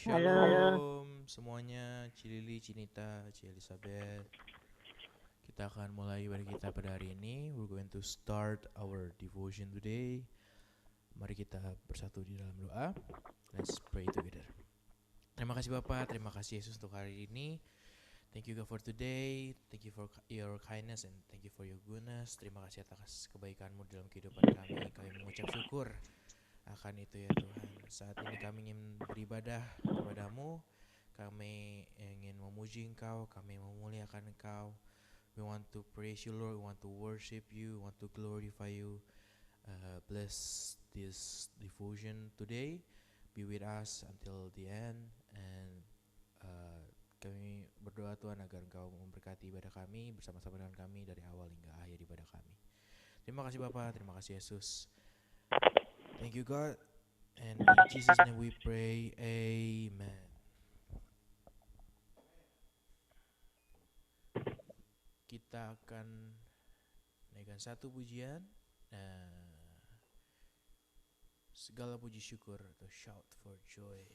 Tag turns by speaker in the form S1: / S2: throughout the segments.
S1: Halo.
S2: Shalom semuanya, Cilili, Cinita, Ci Elizabeth. Kita akan mulai ibadah kita pada hari ini. We're going to start our devotion today. Mari kita bersatu di dalam doa. Let's pray together. Terima kasih Bapak, terima kasih Yesus untuk hari ini. Thank you God for today. Thank you for your kindness and thank you for your goodness. Terima kasih atas kebaikan-Mu dalam kehidupan kami. Kami mengucap syukur akan itu ya Tuhan. Saat ini kami ingin beribadah kepada-Mu. Kami ingin memuji Engkau, kami memuliakan Engkau. We want to praise you Lord, we want to worship you, we want to glorify you. Bless this devotion today. Be with us until the end. And kami berdoa Tuhan agar Engkau memberkati ibadah kami bersama-sama dengan kami dari awal hingga akhir ibadah kami. Terima kasih Bapak, terima kasih Yesus. Thank you God. And in Jesus' name we pray, amen. Kita akan naikkan satu pujian, segala puji syukur atau shout for joy.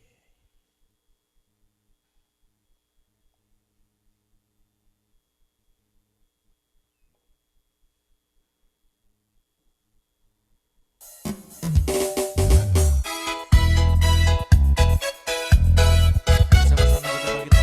S2: Segala puji syukur.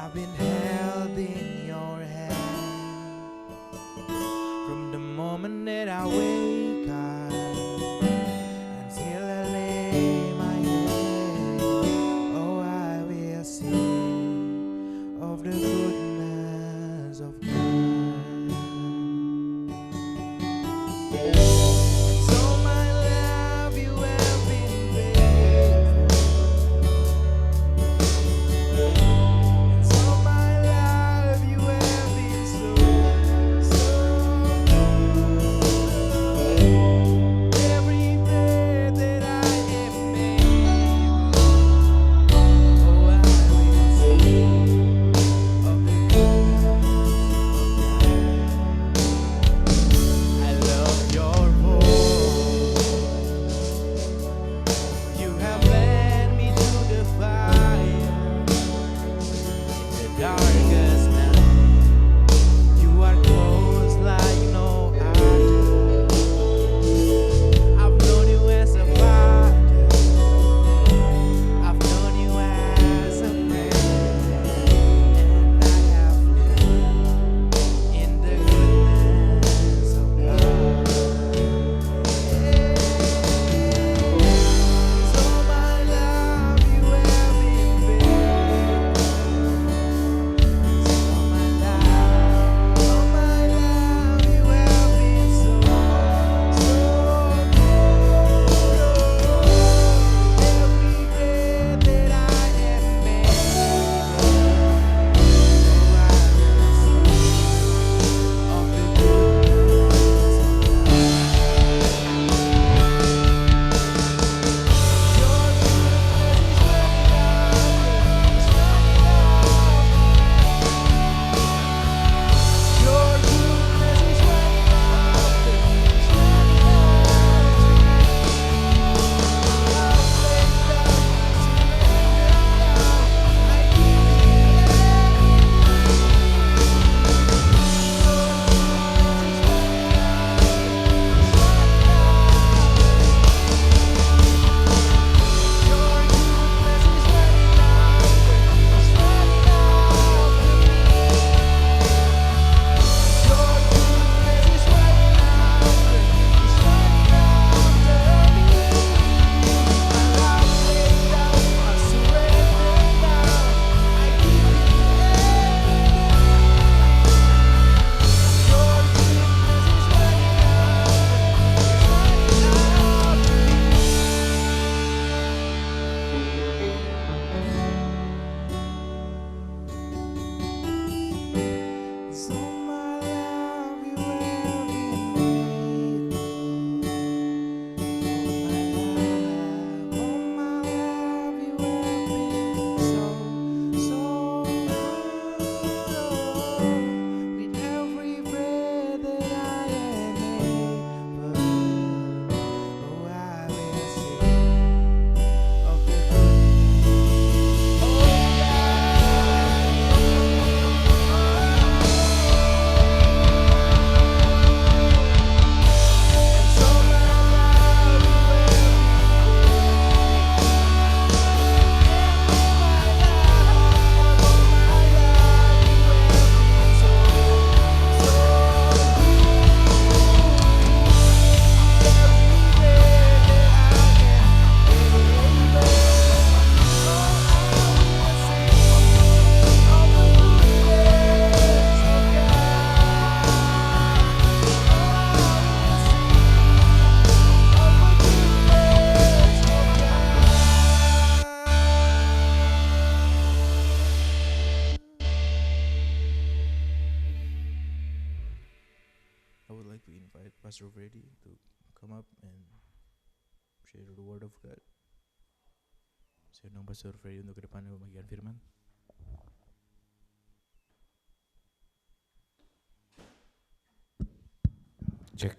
S2: I've been held in your hand from the moment that I wake up until I lay my head. Oh, I will sing of the goodness of God. So my love, you have been faithful. So my love, you have been so good. Every breath that I have made, oh, I will sing of the goodness of God. I love your voice. You have led me through the fire, the darkest night. You are close like no other. I've known you as a father. I've known you as a friend, and I have lived in the goodness of God. So my love, you have been faithful. So my love, you have been so good. Every breath that I have made, oh, I will sing of the goodness of Your goodness is running Your goodness is running after me. I've laid down, surrendered now. I give you Your goodness is running after me. Your goodness is running after me. I've laid down, I've surrendered now. I give you Your goodness is running after me. So my love, you have been faithful. Oh my love, you have been so good. With every breath that I am able, oh, I will sing of the goodness of So my love, you have I would like to invite Pastor Freddy to come up and share the word of God. Saya undang Pastor Freddy untuk ke depan pembagian firman.
S1: Cek.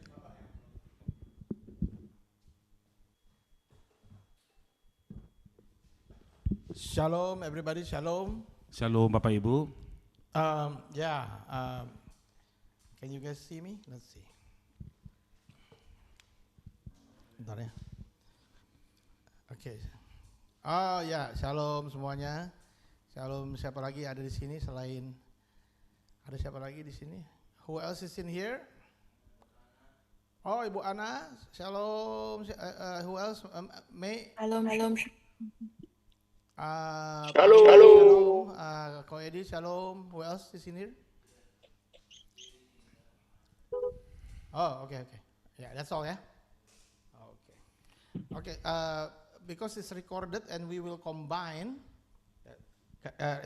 S1: Shalom, everybody. Shalom.
S3: Shalom Bapak Ibu.
S1: Can you guys see me? Let's see. Bentar ya. Oke. Shalom semuanya. Shalom. Siapa lagi ada di sini selain ada siapa lagi di sini? Who else is in here? Oh, Ibu Ana. Shalom. Who else? May.
S3: Shalom, shalom.
S1: Shalom. Shalom. Ko Edi. Shalom. Who else is in here? Oh, okay. Yeah, that's all, yeah. Okay. Because it's recorded and we will combine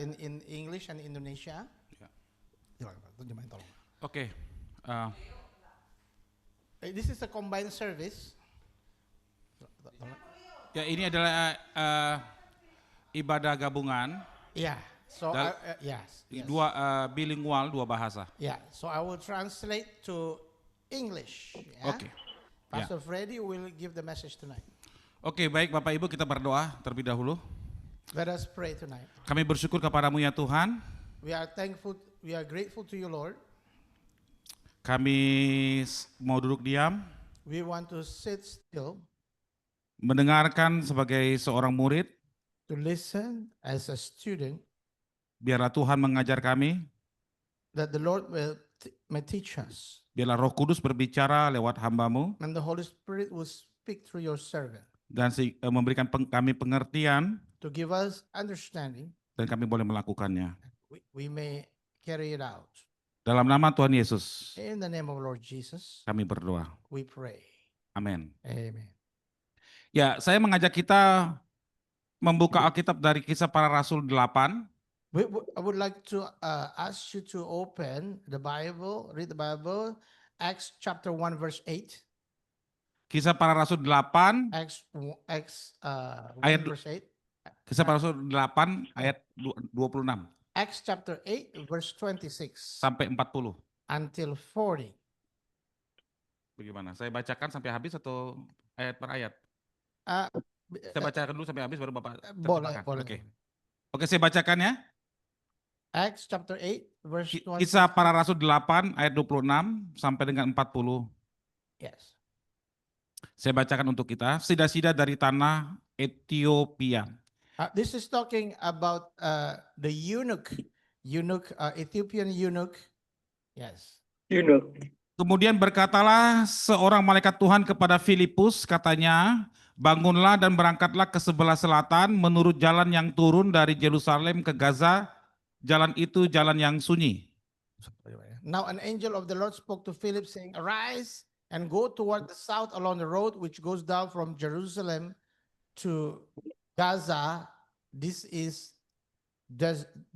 S1: in English and Indonesia.
S4: Oke.
S1: This is a combined service.
S4: Ya, ini adalah ibadah gabungan.
S1: Yeah. So yes.
S4: Dua bilingual, dua bahasa.
S1: Yeah. So I will translate to English. Yeah?
S4: Oke.
S1: Pastor Freddy will give the message tonight.
S4: Oke, baik Bapak Ibu, kita berdoa terlebih dahulu.
S1: Let us pray tonight.
S4: Kami bersyukur kepadamu ya Tuhan.
S1: We are thankful. We are grateful to you, Lord.
S4: Kami mau duduk diam,
S1: We want to sit still,
S4: mendengarkan sebagai seorang murid.
S1: to listen as a student,
S4: Biarlah Tuhan mengajar kami.
S1: that the Lord may teach us,
S4: Biarlah Roh Kudus berbicara lewat hamba-Mu
S1: and the Holy Spirit will speak through your servant
S4: dan memberikan kami pengertian
S1: to give us understanding.
S4: dan kami boleh melakukannya.
S1: We may carry it out.
S4: Dalam nama Tuhan Yesus,
S1: In the name of Lord Jesus,
S4: kami berdoa.
S1: we pray.
S4: Amin.
S1: Amen.
S4: Ya, saya mengajak kita membuka Alkitab dari Kisah Para Rasul 8.
S1: I would like to ask you to open the Bible, read the Bible, Acts chapter 1 verse 8.
S4: Kisah Para Rasul 8,
S1: Acts 1
S4: Ayat
S1: verse 8.
S4: Kisah Para Rasul 8 ayat 26
S1: Acts chapter 8 verse 26
S4: sampai 40.
S1: until 40.
S4: Bagaimana? Saya bacakan sampai habis atau ayat per ayat?
S1: Uh,
S4: Saya bacakan dulu sampai habis baru Bapak
S1: boleh,
S4: terjemahkan.
S1: boleh.
S4: Oke. Oke, saya bacakan ya.
S1: Acts chapter 8 verse 26.
S4: Kisah Para Rasul 8 ayat 26 sampai dengan 40.
S1: Yes.
S4: Saya bacakan untuk kita. Sida-sida dari tanah Ethiopia.
S1: This is talking about the eunuch, Ethiopian eunuch. Yes.
S4: Kemudian berkatalah seorang malaikat Tuhan kepada Filipus, katanya, bangunlah dan berangkatlah ke sebelah selatan menurut jalan yang turun dari Yerusalem ke Gaza. Jalan itu jalan yang sunyi.
S1: Now an angel of the Lord spoke to Philip, saying, "Arise and go toward the south along the road which goes down from Jerusalem to Gaza. This is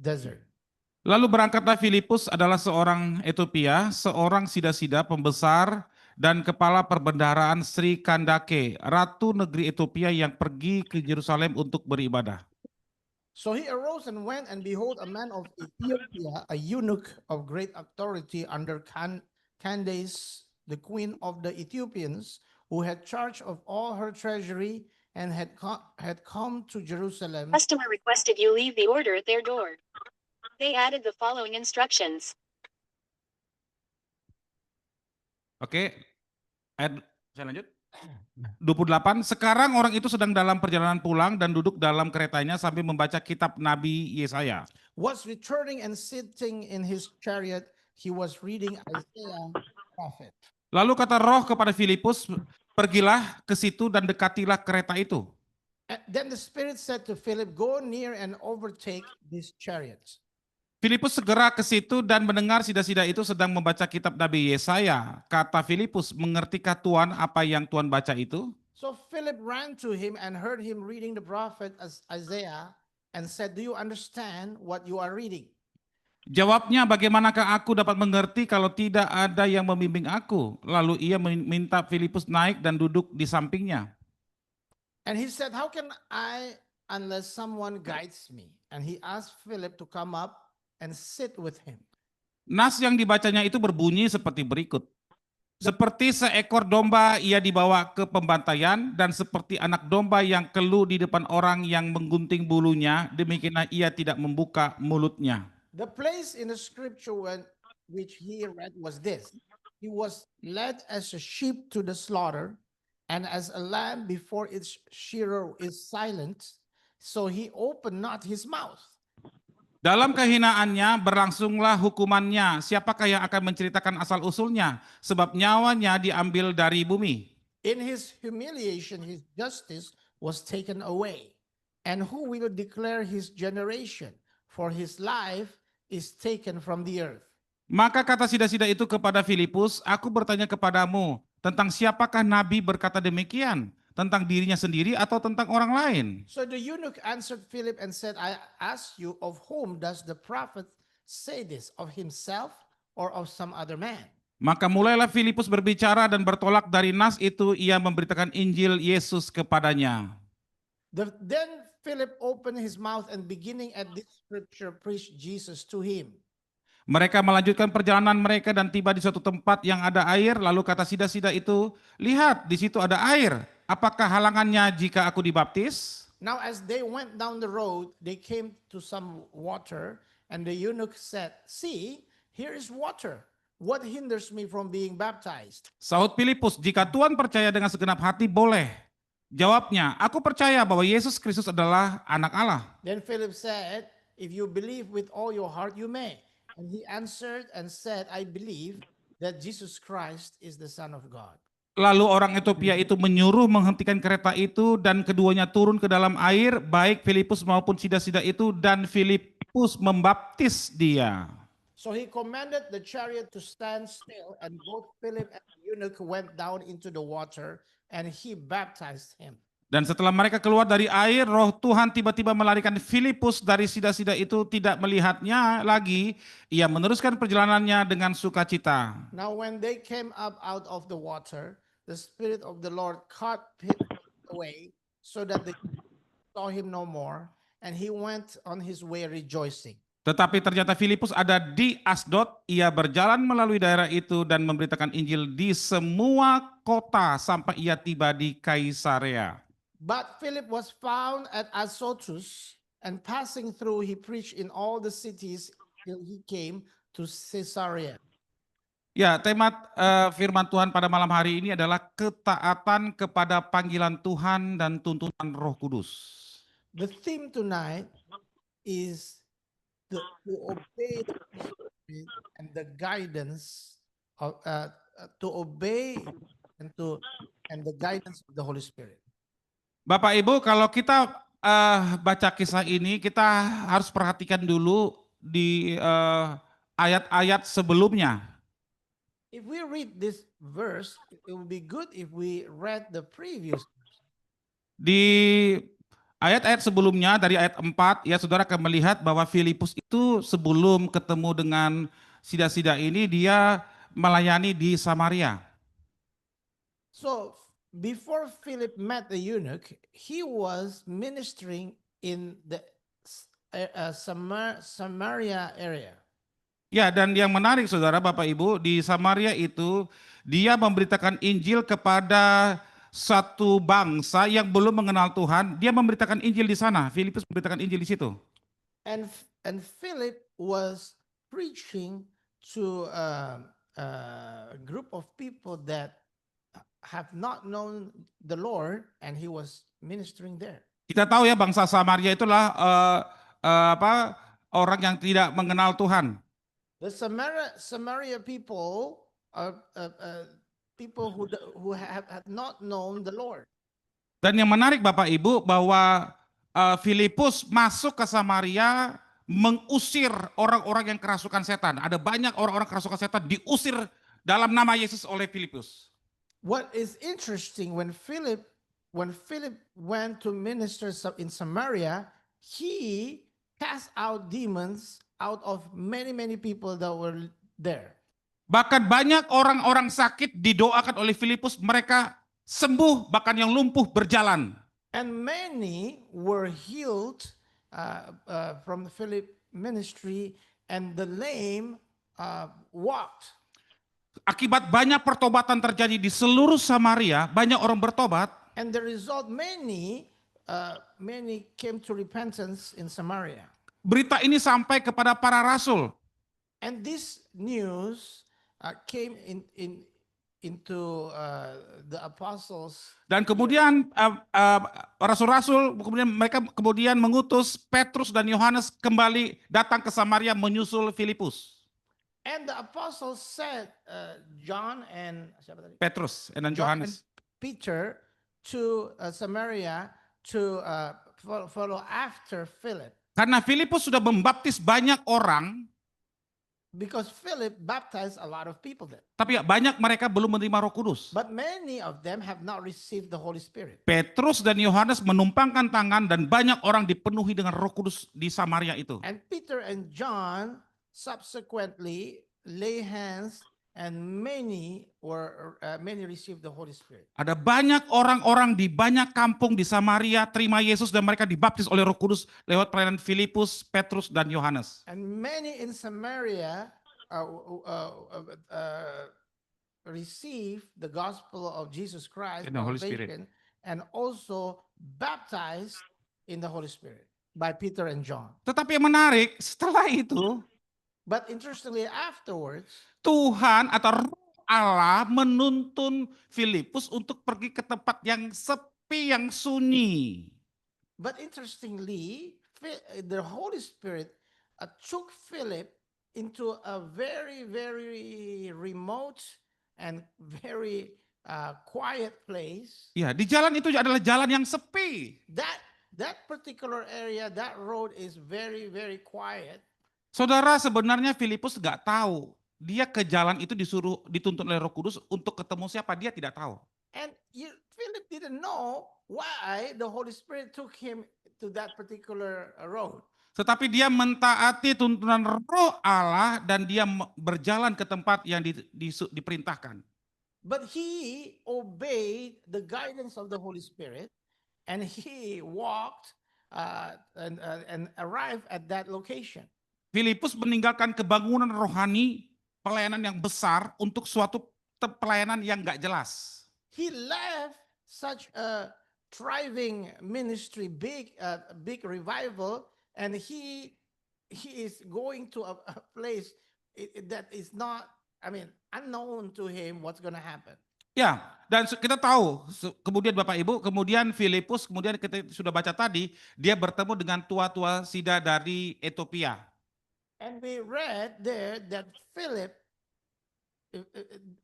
S1: desert."
S4: Lalu berangkatlah Filipus adalah seorang Ethiopia, seorang sida-sida pembesar dan kepala perbendaharaan Sri Kandake, ratu negeri Ethiopia yang pergi ke Yerusalem untuk beribadah.
S1: So he arose and went, and behold, a man of Ethiopia, a eunuch of great authority under Candace, the queen of the Ethiopians, who had charge of all her treasury and had come to Jerusalem.
S3: Customer requested you leave the order at their door. They added the following instructions.
S4: Oke, saya lanjut. 28, sekarang orang itu sedang dalam perjalanan pulang dan duduk dalam keretanya sambil membaca kitab Nabi Yesaya.
S1: Was returning and sitting in his chariot, he was reading Isaiah prophet.
S4: Lalu kata Roh kepada Filipus, pergilah ke situ dan dekatilah kereta itu.
S1: Then the Spirit said to Philip, "Go near and overtake this chariot."
S4: Filipus segera ke situ dan mendengar sida-sida itu sedang membaca kitab Nabi Yesaya. Kata Filipus, mengertikah Tuhan apa yang Tuhan baca itu?
S1: So Philip ran to him and heard him reading the prophet Isaiah and said, "Do you understand what you are reading?"
S4: Jawabnya, bagaimanakah aku dapat mengerti kalau tidak ada yang membimbing aku? Lalu ia minta Filipus naik dan duduk di sampingnya.
S1: And he said, "How can I unless someone guides me?" And he asked Philip to come up and sit with him.
S4: Nas yang dibacanya itu berbunyi seperti berikut. Seperti seekor domba ia dibawa ke pembantaian, dan seperti anak domba yang keluh di depan orang yang menggunting bulunya, demikianlah ia tidak membuka mulutnya.
S1: The place in the scripture which he read was this: he was led as a sheep to the slaughter, and as a lamb before its shearer is silent, so he opened not his mouth.
S4: Dalam kehinaannya berlangsunglah hukumannya. Siapakah yang akan menceritakan asal-usulnya? Sebab nyawanya diambil dari bumi.
S1: In his humiliation, his justice was taken away. And who will declare his generation? For his life is taken from the earth.
S4: Maka kata sida-sida itu kepada Filipus, aku bertanya kepadamu, tentang siapakah Nabi berkata demikian? Tentang dirinya sendiri atau tentang orang lain?
S1: So the eunuch answered Philip and said, I ask you, of whom does the prophet say this? Of himself or of some other man?
S4: Maka mulailah Filipus berbicara dan bertolak dari nas itu ia memberitakan Injil Yesus kepadanya.
S1: Then Philip opened his mouth and beginning at this scripture preached Jesus to him.
S4: Mereka melanjutkan perjalanan mereka dan tiba di suatu tempat yang ada air, lalu kata sida-sida itu, lihat di situ ada air, apakah halangannya jika aku dibaptis?
S1: Now as they went down the road, they came to some water, and the eunuch said, see, here is water. What hinders me from being baptized?
S4: Sahut Filipus, jika Tuhan percaya dengan segenap hati boleh. Jawabnya, aku percaya bahwa Yesus Kristus adalah anak Allah.
S1: Then Philip said, if you believe with all your heart, you may. And he answered and said, I believe that Jesus Christ is the Son of God.
S4: Lalu orang Ethiopia itu menyuruh menghentikan kereta itu dan keduanya turun ke dalam air, baik Filipus maupun sida-sida itu, dan Filipus membaptis dia.
S1: So he commanded the chariot to stand still, and both Philip and the eunuch went down into the water, and he baptized him.
S4: Dan setelah mereka keluar dari air, roh Tuhan tiba-tiba melarikan Filipus dari sida-sida itu, tidak melihatnya lagi. Ia meneruskan perjalanannya dengan sukacita.
S1: Now when they came up out of the water, the Spirit of the Lord caught him away, so that they saw him no more, and he went on his way rejoicing.
S4: Tetapi ternyata Filipus ada di Asdod, ia berjalan melalui daerah itu dan memberitakan Injil di semua kota sampai ia tiba di Kaisarea.
S1: But Philip was found at Azotus, and passing through, he preached in all the cities till he came to Caesarea.
S4: Ya, tema firman Tuhan pada malam hari ini adalah ketaatan kepada panggilan Tuhan dan tuntunan Roh Kudus.
S1: The theme tonight is to obey the Spirit and the guidance of to obey and the guidance of the Holy Spirit.
S4: Bapak Ibu, kalau kita baca kisah ini, kita harus perhatikan dulu di ayat-ayat sebelumnya.
S1: If we read this verse, it would be good if we read the previous.
S4: Di ayat-ayat sebelumnya, dari ayat 4, ya saudara akan melihat bahwa Filipus itu sebelum ketemu dengan sida-sida ini, dia melayani di Samaria.
S1: So before Philip met the eunuch, he was ministering in the Samaria area.
S4: Ya, dan yang menarik saudara Bapak Ibu, di Samaria itu dia memberitakan Injil kepada satu bangsa yang belum mengenal Tuhan. Dia memberitakan Injil di sana. Filipus memberitakan Injil di situ.
S1: And Philip was preaching to a group of people that have not known the Lord, and he was ministering there.
S4: Kita tahu ya, bangsa Samaria itulah orang yang tidak mengenal Tuhan.
S1: The Samaria people are people who have not known the Lord.
S4: Dan yang menarik Bapak Ibu bahwa Filipus masuk ke Samaria mengusir orang-orang yang kerasukan setan. Ada banyak orang-orang kerasukan setan diusir dalam nama Yesus oleh Filipus.
S1: What is interesting, when Philip went to minister in Samaria, he cast out demons out of many people that were there.
S4: Bahkan banyak orang-orang sakit didoakan oleh Filipus, mereka sembuh, bahkan yang lumpuh berjalan.
S1: And many were healed from the Philip ministry, and the lame walked.
S4: Akibat banyak pertobatan terjadi di seluruh Samaria, banyak orang bertobat.
S1: And the result, many came to repentance in Samaria.
S4: Berita ini sampai kepada para rasul.
S1: And this news came into the apostles.
S4: Dan kemudian rasul-rasul kemudian mereka kemudian mengutus Petrus dan Yohanes kembali datang ke Samaria menyusul Filipus.
S1: And the apostles sent John and siapa tadi?
S4: Petrus dan
S1: John and
S4: Yohanes.
S1: Peter to Samaria to follow after Philip,
S4: Karena Filipus sudah membaptis banyak orang,
S1: because Philip baptized a lot of people there.
S4: tapi banyak mereka belum menerima Roh Kudus.
S1: But many of them have not received the Holy Spirit.
S4: Petrus dan Yohanes menumpangkan tangan dan banyak orang dipenuhi dengan Roh Kudus di Samaria itu.
S1: And Peter and John subsequently lay hands, and many received the Holy Spirit.
S4: Ada banyak orang-orang di banyak kampung di Samaria terima Yesus dan mereka dibaptis oleh Roh Kudus lewat pelayanan Filipus, Petrus dan Yohanes.
S1: And many in Samaria received the gospel of Jesus Christ,
S4: In the Holy Spirit.
S1: salvation, and also baptized in the Holy Spirit by Peter and John.
S4: Tetapi yang menarik, setelah itu
S1: But interestingly, afterwards,
S4: Tuhan atau Roh Allah menuntun Filipus untuk pergi ke tempat yang sepi, yang sunyi.
S1: but interestingly, the Holy Spirit took Philip into a very, very remote and very quiet place.
S4: Ya, di jalan itu adalah jalan yang sepi.
S1: That particular area, that road is very, very quiet.
S4: Saudara, sebenarnya Filipus nggak tahu. Dia ke jalan itu dituntun oleh Roh Kudus untuk ketemu siapa, dia tidak tahu.
S1: And Philip didn't know why the Holy Spirit took him to that particular road.
S4: Tetapi dia mentaati tuntunan Roh Allah dan dia berjalan ke tempat yang diperintahkan.
S1: But he obeyed the guidance of the Holy Spirit, and he walked and arrived at that location.
S4: Filipus meninggalkan kebangunan rohani, pelayanan yang besar untuk suatu pelayanan yang nggak jelas.
S1: He left such a thriving ministry, big revival, and he is going to a place that is not, unknown to him what's going to happen.
S4: Ya, dan kita tahu, kemudian Bapak Ibu, kemudian Filipus, kemudian kita sudah baca tadi, dia bertemu dengan tua-tua Sida dari Ethiopia.
S1: And we read there that Philip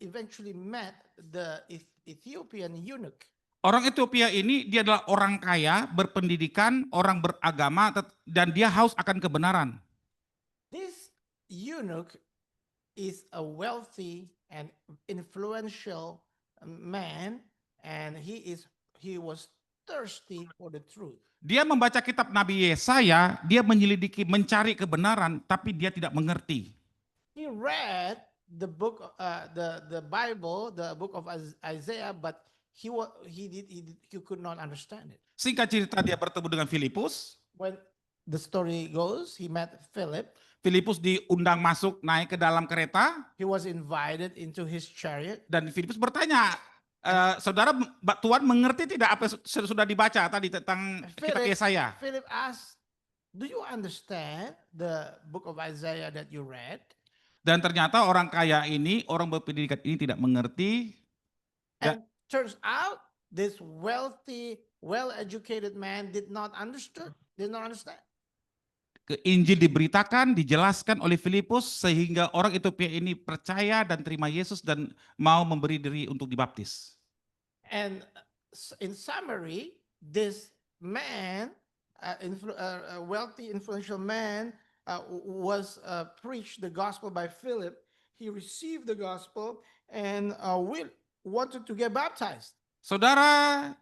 S1: eventually met the Ethiopian eunuch.
S4: Orang Ethiopia ini dia adalah orang kaya, berpendidikan, orang beragama, dan dia haus akan kebenaran.
S1: This eunuch is a wealthy and influential man, and he was thirsty for the truth.
S4: Dia membaca kitab Nabi Yesaya, dia menyelidiki, mencari kebenaran, tapi dia tidak mengerti.
S1: He read the book, the Bible, the book of Isaiah, but he could not understand it.
S4: Singkat cerita, dia bertemu dengan Filipus.
S1: When the story goes, he met Philip.
S4: Filipus diundang masuk naik ke dalam kereta,
S1: He was invited into his chariot.
S4: dan Filipus bertanya, saudara Tuhan mengerti tidak apa yang sudah dibaca tadi tentang kitab Yesaya?
S1: Philip asked, "Do you understand the book of Isaiah that you read?"
S4: Dan ternyata orang kaya ini, orang berpendidikan ini tidak mengerti.
S1: And turns out this wealthy, well-educated man did not understand.
S4: Injil diberitakan, dijelaskan oleh Filipus sehingga orang Ethiopia ini percaya dan terima Yesus dan mau memberi diri untuk dibaptis.
S1: And in summary, this man, a wealthy, influential man, was preached the gospel by Philip. He received the gospel and wanted to get baptized.
S4: Saudara,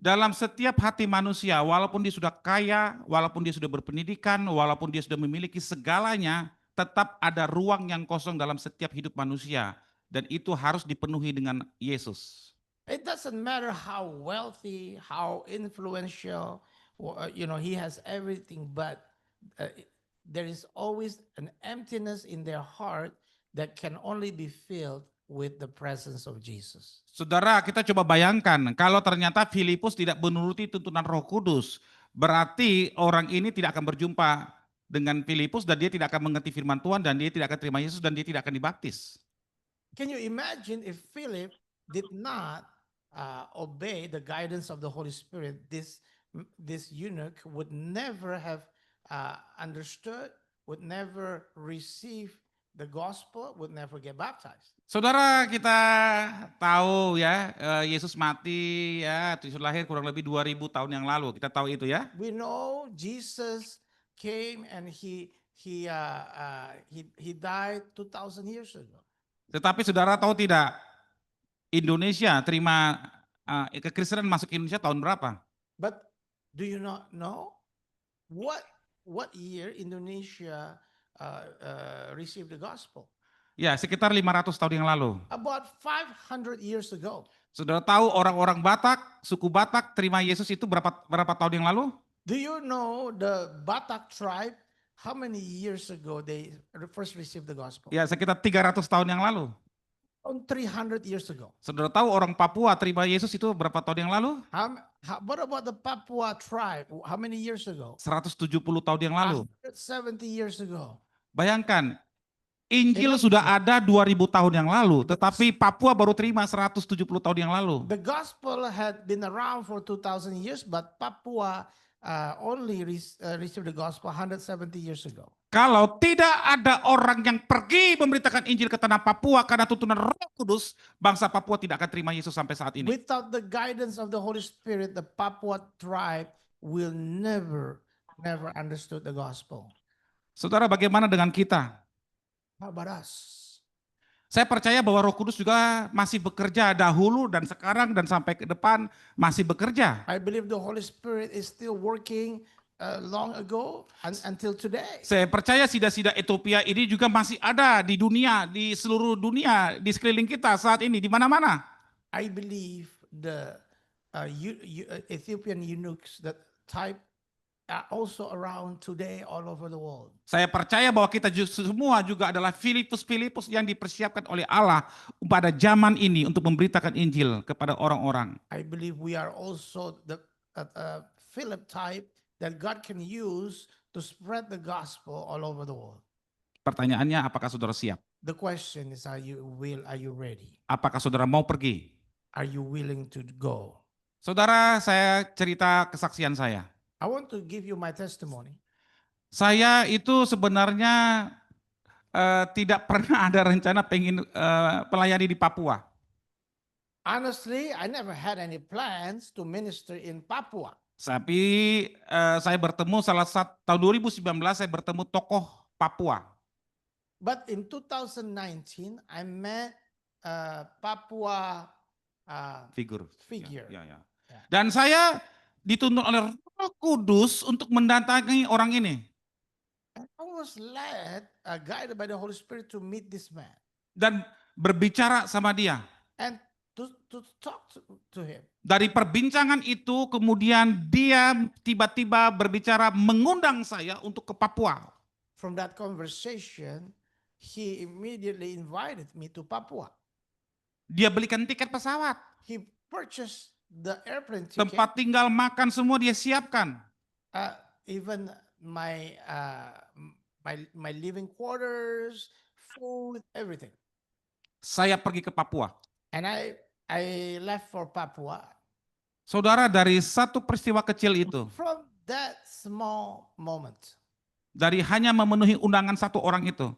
S4: dalam setiap hati manusia, walaupun dia sudah kaya, walaupun dia sudah berpendidikan, walaupun dia sudah memiliki segalanya, tetap ada ruang yang kosong dalam setiap hidup manusia. Dan itu harus dipenuhi dengan Yesus.
S1: It doesn't matter how wealthy, how influential, he has everything, but there is always an emptiness in their heart that can only be filled with the presence of Jesus.
S4: Saudara, kita coba bayangkan kalau ternyata Filipus tidak menuruti tuntunan Roh Kudus, berarti orang ini tidak akan berjumpa dengan Filipus dan dia tidak akan mengerti firman Tuhan dan dia tidak akan terima Yesus dan dia tidak akan dibaptis.
S1: Can you imagine if Philip did not obey the guidance of the Holy Spirit, this eunuch would never have understood, would never receive the gospel, would never get baptized.
S4: Saudara, kita tahu ya, Yesus mati ya, Yesus lahir kurang lebih 2000 tahun yang lalu. Kita tahu itu ya.
S1: We know Jesus came and he died 2,000 years ago.
S4: Tetapi saudara tahu tidak, Indonesia terima kekristenan masuk Indonesia tahun berapa?
S1: But do you not know what year Indonesia received the gospel?
S4: Ya, sekitar 500 tahun yang lalu.
S1: About 500 years ago.
S4: Saudara tahu orang-orang Batak, suku Batak terima Yesus itu berapa tahun yang lalu?
S1: Do you know the Batak tribe, how many years ago they first received the gospel?
S4: Ya, sekitar 300 tahun yang lalu.
S1: On 300 years ago.
S4: Saudara tahu orang Papua terima Yesus itu berapa tahun yang lalu?
S1: What about the Papua tribe? How many years ago?
S4: 170 tahun yang lalu.
S1: 170 years ago.
S4: Bayangkan, Injil sudah ada 2000 tahun yang lalu, tetapi Papua baru terima 170 tahun yang lalu.
S1: The gospel had been around for 2,000 years, but Papua only received the gospel 170 years ago.
S4: Kalau tidak ada orang yang pergi memberitakan Injil ke tanah Papua karena tuntunan Roh Kudus, bangsa Papua tidak akan terima Yesus sampai saat ini.
S1: Without the guidance of the Holy Spirit, the Papua tribe will never understood the gospel.
S4: Saudara, bagaimana dengan kita?
S1: How about us?
S4: Saya percaya bahwa Roh Kudus juga masih bekerja dahulu dan sekarang dan sampai ke depan masih bekerja.
S1: I believe the Holy Spirit is still working long ago until today.
S4: Saya percaya sida-sida Ethiopia ini juga masih ada di dunia, di seluruh dunia, di sekeliling kita saat ini, di mana-mana.
S1: I believe the Ethiopian eunuchs that type are also around today all over the world.
S4: Saya percaya bahwa kita semua juga adalah Filipus yang dipersiapkan oleh Allah pada zaman ini untuk memberitakan Injil kepada orang-orang.
S1: I believe we are also the Philip type that God can use to spread the gospel all over the world.
S4: Pertanyaannya, apakah saudara siap?
S1: The question is, are you ready?
S4: Apakah saudara mau pergi?
S1: Are you willing to go?
S4: Saudara, saya cerita kesaksian saya.
S1: I want to give you my testimony.
S4: Saya itu sebenarnya tidak pernah ada rencana pengen pelayani di Papua.
S1: Honestly, I never had any plans to minister in Papua.
S4: Tapi saya bertemu tahun 2019 saya bertemu tokoh Papua.
S1: But in 2019, I met Papua
S4: Figure.
S1: Ya.
S4: Dan saya dituntun oleh Roh Kudus untuk mendatangi orang ini.
S1: I was led, guided by the Holy Spirit to meet this man.
S4: Dan berbicara sama dia.
S1: And to talk to him.
S4: Dari perbincangan itu kemudian dia tiba-tiba berbicara mengundang saya untuk ke Papua.
S1: From that conversation, he immediately invited me to Papua.
S4: Dia belikan tiket pesawat.
S1: He purchased the airplane ticket.
S4: Tempat tinggal, makan semua dia siapkan.
S1: Even my living quarters, food, everything.
S4: Saya pergi ke Papua.
S1: And I left for Papua.
S4: Saudara, dari satu peristiwa kecil itu,
S1: From that small moment,
S4: dari hanya memenuhi undangan satu orang itu,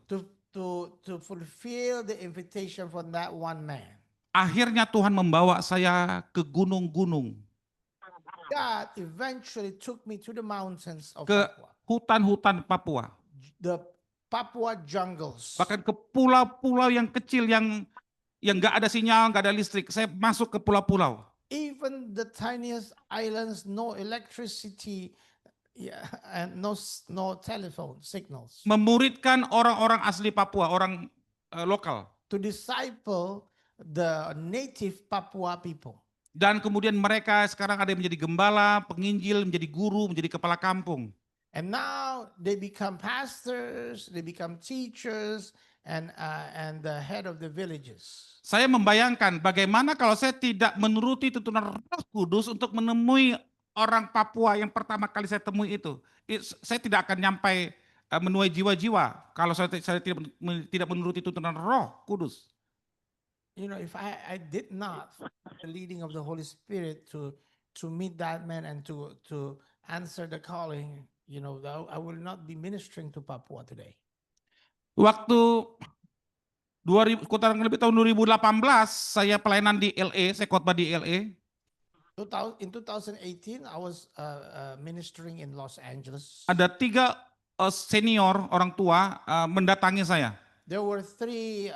S1: to fulfill the invitation from that one man,
S4: akhirnya Tuhan membawa saya ke gunung-gunung,
S1: God eventually took me to the mountains of
S4: ke
S1: Papua,
S4: hutan-hutan Papua,
S1: the Papua jungles.
S4: bahkan ke pulau-pulau yang kecil yang nggak ada sinyal, nggak ada listrik. Saya masuk ke pulau-pulau.
S1: Even the tiniest islands, no electricity, and no telephone signals.
S4: Memuridkan orang-orang asli Papua, orang lokal.
S1: To disciple the native Papua people.
S4: Dan kemudian mereka sekarang ada yang menjadi gembala, penginjil, menjadi guru, menjadi kepala kampung.
S1: And now they become pastors, they become teachers, and the head of the villages.
S4: Saya membayangkan bagaimana kalau saya tidak menuruti tuntunan Roh Kudus untuk menemui orang Papua yang pertama kali saya temui itu. Saya tidak akan nyampai menuai jiwa-jiwa kalau saya tidak menuruti tuntunan Roh Kudus.
S1: if I did not follow the leading of the Holy Spirit to meet that man and to answer the calling, I will not be ministering to Papua today.
S4: Waktu 2000, kurang lebih tahun 2018 saya pelayanan di LA, saya khotbah di LA.
S1: In 2018, I was ministering in Los Angeles.
S4: Ada 3 senior orang tua mendatangi saya.
S1: There were 3,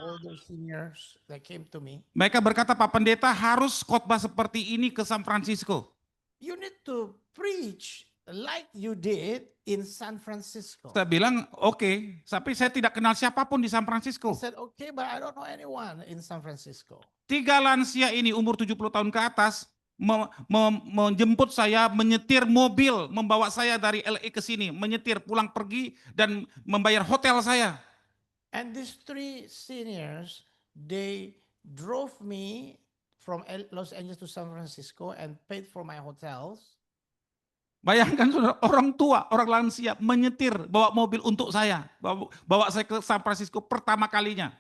S1: older seniors that came to me.
S4: Mereka berkata, Pak Pendeta harus khotbah seperti ini ke San Francisco.
S1: You need to preach like you did in San Francisco.
S4: Saya bilang, oke, tapi saya tidak kenal siapapun di San
S1: I
S4: Francisco.
S1: said, okay, but I don't know anyone in San Francisco.
S4: 3 lansia ini umur 70 tahun ke atas menjemput saya, menyetir mobil, membawa saya dari LA ke sini, menyetir pulang pergi dan membayar hotel saya.
S1: And these 3 seniors, they drove me from Los Angeles to San Francisco and paid for my hotels.
S4: Bayangkan saudara, orang tua, orang lansia menyetir bawa mobil untuk saya, bawa saya ke San Francisco pertama kalinya.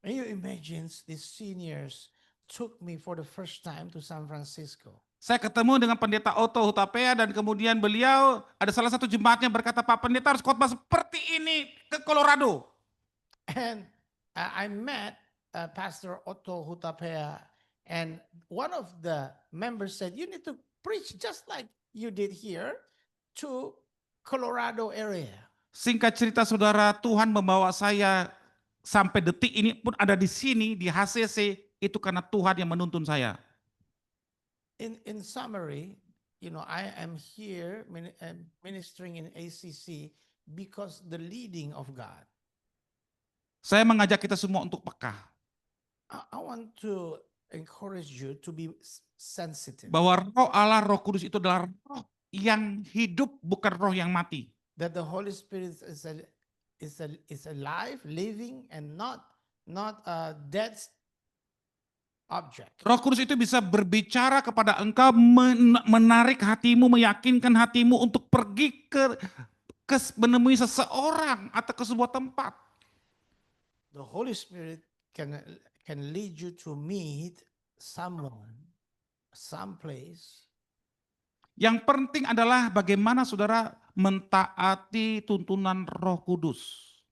S1: Can you imagine these seniors took me for the first time to San Francisco?
S4: Saya ketemu dengan pendeta Otto Hutapea dan kemudian beliau ada salah satu jemaatnya berkata, Pak Pendeta harus khotbah seperti ini ke Colorado.
S1: And I met Pastor Otto Hutapea, and one of the members said, you need to preach just like you did here to Colorado area.
S4: Singkat cerita saudara, Tuhan membawa saya sampai detik ini pun ada di sini di HCC, itu karena Tuhan yang menuntun saya.
S1: In summary, I am here ministering in ACC because the leading of God.
S4: Saya mengajak kita semua untuk peka.
S1: I want to encourage you to be sensitive.
S4: Bahwa roh Allah, Roh Kudus itu adalah roh yang hidup, bukan roh yang mati.
S1: That the Holy Spirit is alive, living, and not a dead object.
S4: Roh Kudus itu bisa berbicara kepada engkau, menarik hatimu, meyakinkan hatimu untuk pergi ke menemui seseorang atau ke sebuah tempat.
S1: The Holy Spirit can lead you to meet someone, someplace.
S4: Yang penting adalah bagaimana saudara mentaati tuntunan Roh Kudus.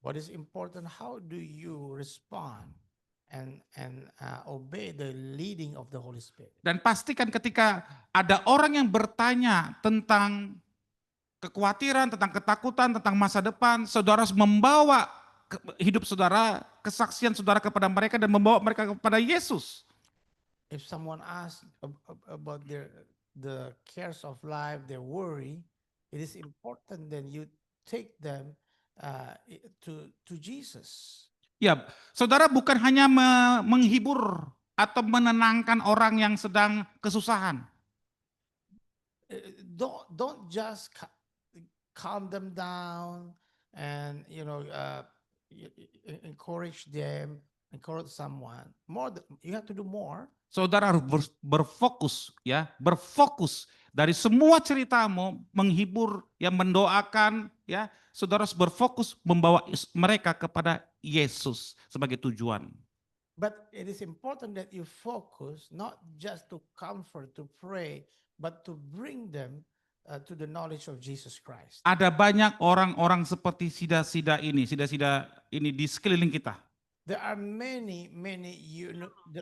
S1: What is important, how do you respond and obey the leading of the Holy Spirit?
S4: Dan pastikan ketika ada orang yang bertanya tentang kekhawatiran, tentang ketakutan, tentang masa depan, saudara harus membawa hidup saudara, kesaksian saudara kepada mereka dan membawa mereka kepada Yesus.
S1: If someone asks about the cares of life, their worry, it is important that you take them to Jesus.
S4: Ya, saudara bukan hanya menghibur atau menenangkan orang yang sedang kesusahan.
S1: Don't just calm them down and encourage them, encourage someone. You have to do more.
S4: Saudara harus berfokus, ya, berfokus dari semua ceritamu, menghibur, yang mendoakan, ya. Saudara harus berfokus membawa mereka kepada Yesus sebagai tujuan.
S1: But it is important that you focus not just to comfort, to pray, but to bring them to the knowledge of Jesus Christ.
S4: Ada banyak orang-orang seperti sida-sida ini di sekeliling kita.
S1: There are many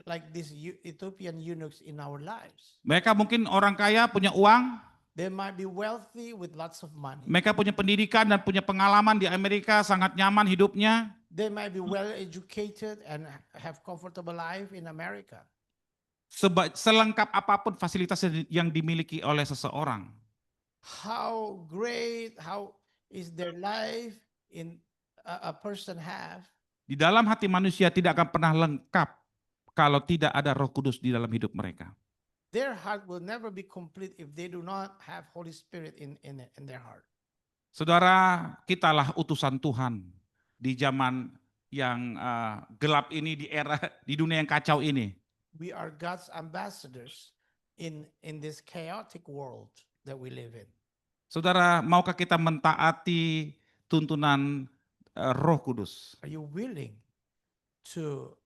S1: like these Ethiopian eunuchs in our lives.
S4: Mereka mungkin orang kaya, punya uang.
S1: They might be wealthy with lots of money.
S4: Mereka punya pendidikan dan punya pengalaman di Amerika, sangat nyaman hidupnya.
S1: They might be well educated and have comfortable life in America.
S4: Selengkap apapun fasilitas yang dimiliki oleh seseorang.
S1: How great, how is their life in a person have?
S4: Di dalam hati manusia tidak akan pernah lengkap kalau tidak ada Roh Kudus di dalam hidup mereka.
S1: Their heart will never be complete if they do not have Holy Spirit in their heart.
S4: Saudara, kitalah utusan Tuhan di zaman yang gelap ini, di dunia yang kacau ini.
S1: We are God's ambassadors in this chaotic world that we live in.
S4: Saudara, maukah kita mentaati tuntunan Roh Kudus?
S1: Are you willing to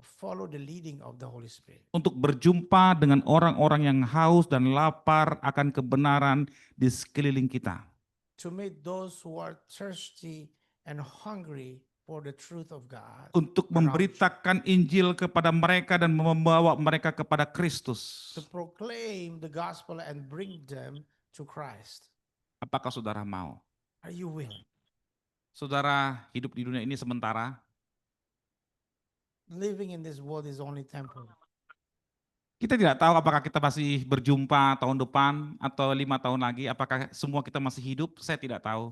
S1: follow the leading of the Holy Spirit.
S4: untuk berjumpa dengan orang-orang yang haus dan lapar akan kebenaran di sekeliling kita.
S1: To meet those who are thirsty and hungry for the truth of God.
S4: Untuk memberitakan Injil kepada mereka dan membawa mereka kepada Kristus.
S1: To proclaim the gospel and bring them to Christ.
S4: Apakah saudara mau?
S1: Are you willing?
S4: Saudara hidup di dunia ini sementara.
S1: Living in this world is only temporary.
S4: Kita tidak tahu apakah kita masih berjumpa tahun depan atau 5 tahun lagi. Apakah semua kita masih hidup? Saya tidak tahu.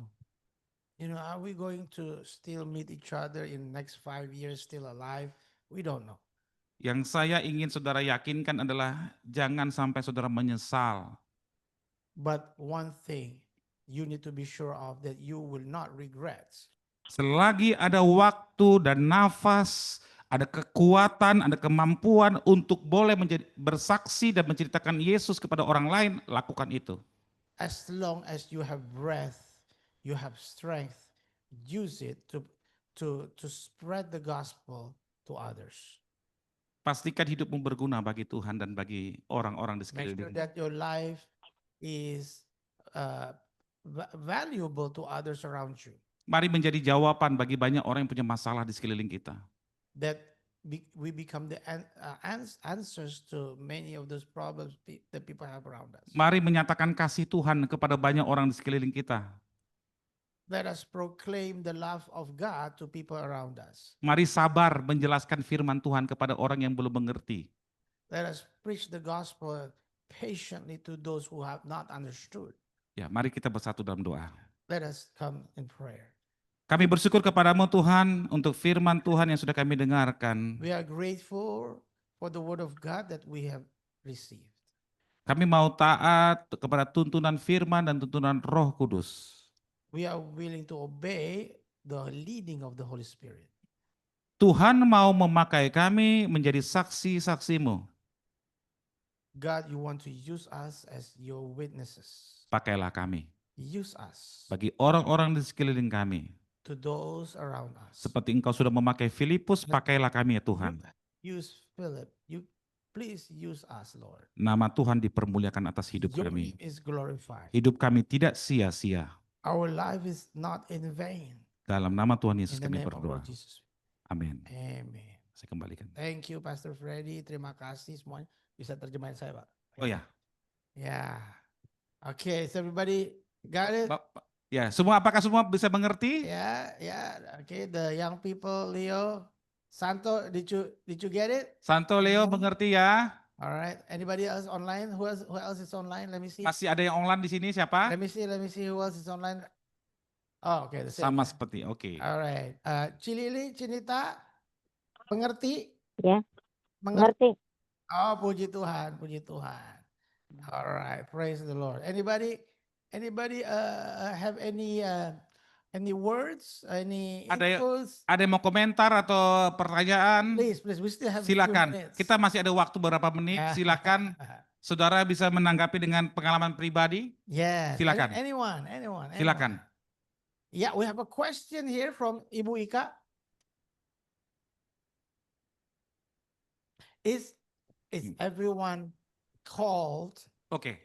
S1: You know, are we going to still meet each other in next 5 years still alive? We don't know.
S4: Yang saya ingin saudara yakinkan adalah jangan sampai saudara menyesal.
S1: But one thing you need to be sure of that you will not regret.
S4: Selagi ada waktu dan nafas, ada kekuatan, ada kemampuan untuk boleh menjadi bersaksi dan menceritakan Yesus kepada orang lain, lakukan itu.
S1: As long as you have breath, you have strength, use it to spread the gospel to others.
S4: Pastikan hidupmu berguna bagi Tuhan dan bagi orang-orang di
S1: Make sure
S4: sekelilingmu.
S1: that your life is valuable to others around you.
S4: Mari menjadi jawaban bagi banyak orang yang punya masalah di sekeliling kita.
S1: That we become the answers to many of those problems that people have around us.
S4: Mari menyatakan kasih Tuhan kepada banyak orang di sekeliling kita.
S1: Let us proclaim the love of God to people around us.
S4: Mari sabar menjelaskan firman Tuhan kepada orang yang belum mengerti.
S1: Let us preach the gospel patiently to those who have not understood.
S4: Ya, mari kita bersatu dalam doa.
S1: Let us come in prayer.
S4: Kami bersyukur kepadamu Tuhan untuk firman Tuhan yang sudah kami dengarkan.
S1: We are grateful for the word of God that we have received.
S4: Kami mau taat kepada tuntunan firman dan tuntunan Roh Kudus.
S1: We are willing to obey the leading of the Holy Spirit.
S4: Tuhan mau memakai kami menjadi saksi-saksimu.
S1: God, you want to use us as your witnesses.
S4: Pakailah kami
S1: Use us
S4: bagi orang-orang di sekeliling kami.
S1: to those around us.
S4: Seperti Engkau sudah memakai Filipus, pakailah kami ya Tuhan.
S1: Use Philip. You please use us, Lord.
S4: Nama Tuhan dipermuliakan atas hidup
S1: Your
S4: kami.
S1: name is glorified.
S4: Hidup kami tidak sia-sia.
S1: Our life is not in vain.
S4: Dalam nama Tuhan
S1: In
S4: Yesus
S1: the
S4: kami
S1: name of
S4: berdoa.
S1: Lord Jesus.
S4: Amin.
S1: Amen.
S4: Saya kembalikan.
S1: Thank you, Pastor Freddy. Terima kasih semuanya. Bisa terjemahin saya, Pak.
S4: Oh ya,
S1: Yeah. Okay, so everybody got it?
S4: ya apakah semua bisa mengerti?
S1: Yeah, yeah. Okay, the young people, Leo, Santo, did you get it?
S4: Santo Leo mengerti ya?
S1: All right. Anybody else online? Who else is online? Let me see.
S4: Masih ada yang online di sini siapa?
S1: Let me see who else is online. Oh, okay. The same.
S4: Sama seperti, oke.
S1: All right. Cilili, Cinita, mengerti?
S5: Ya,
S1: Mengerti.
S5: ngerti.
S1: Oh, puji Tuhan, puji Tuhan. All right, praise the Lord. Anybody have any words, any
S4: Ada-
S1: inputs?
S4: Ada yang mau komentar atau pertanyaan?
S1: Please, we still have a few
S4: Silakan.
S1: minutes.
S4: Kita masih ada waktu beberapa menit.
S1: Yeah.
S4: Silakan. Saudara bisa menanggapi dengan pengalaman pribadi.
S1: Yes.
S4: Silakan.
S1: Anyone.
S4: Silakan.
S1: Yeah, we have a question here from Ibu Ika. Is everyone called?
S4: Oke,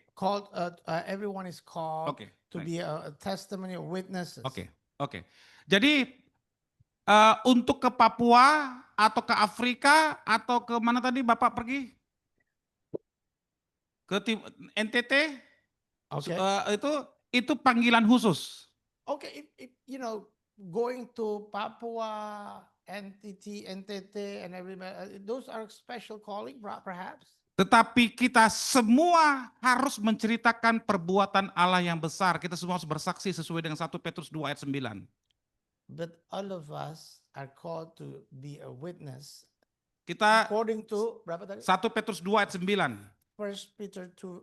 S1: Everyone is called
S4: oke,
S1: to
S4: baik.
S1: be a testimony of witnesses.
S4: Oke. Jadi untuk ke Papua atau ke Afrika atau ke mana tadi Bapak pergi? Ke NTT?
S1: Okay.
S4: Itu panggilan khusus.
S1: Okay. If going to Papua, NTT, and everybody, those are special calling, perhaps.
S4: Tetapi kita semua harus menceritakan perbuatan Allah yang besar. Kita semua harus bersaksi sesuai dengan 1 Petrus 2 ayat 9.
S1: But all of us are called to be a witness.
S4: Kita
S1: According to berapa tadi?
S4: 1 Petrus 2 ayat 9.
S1: 1 Peter 2,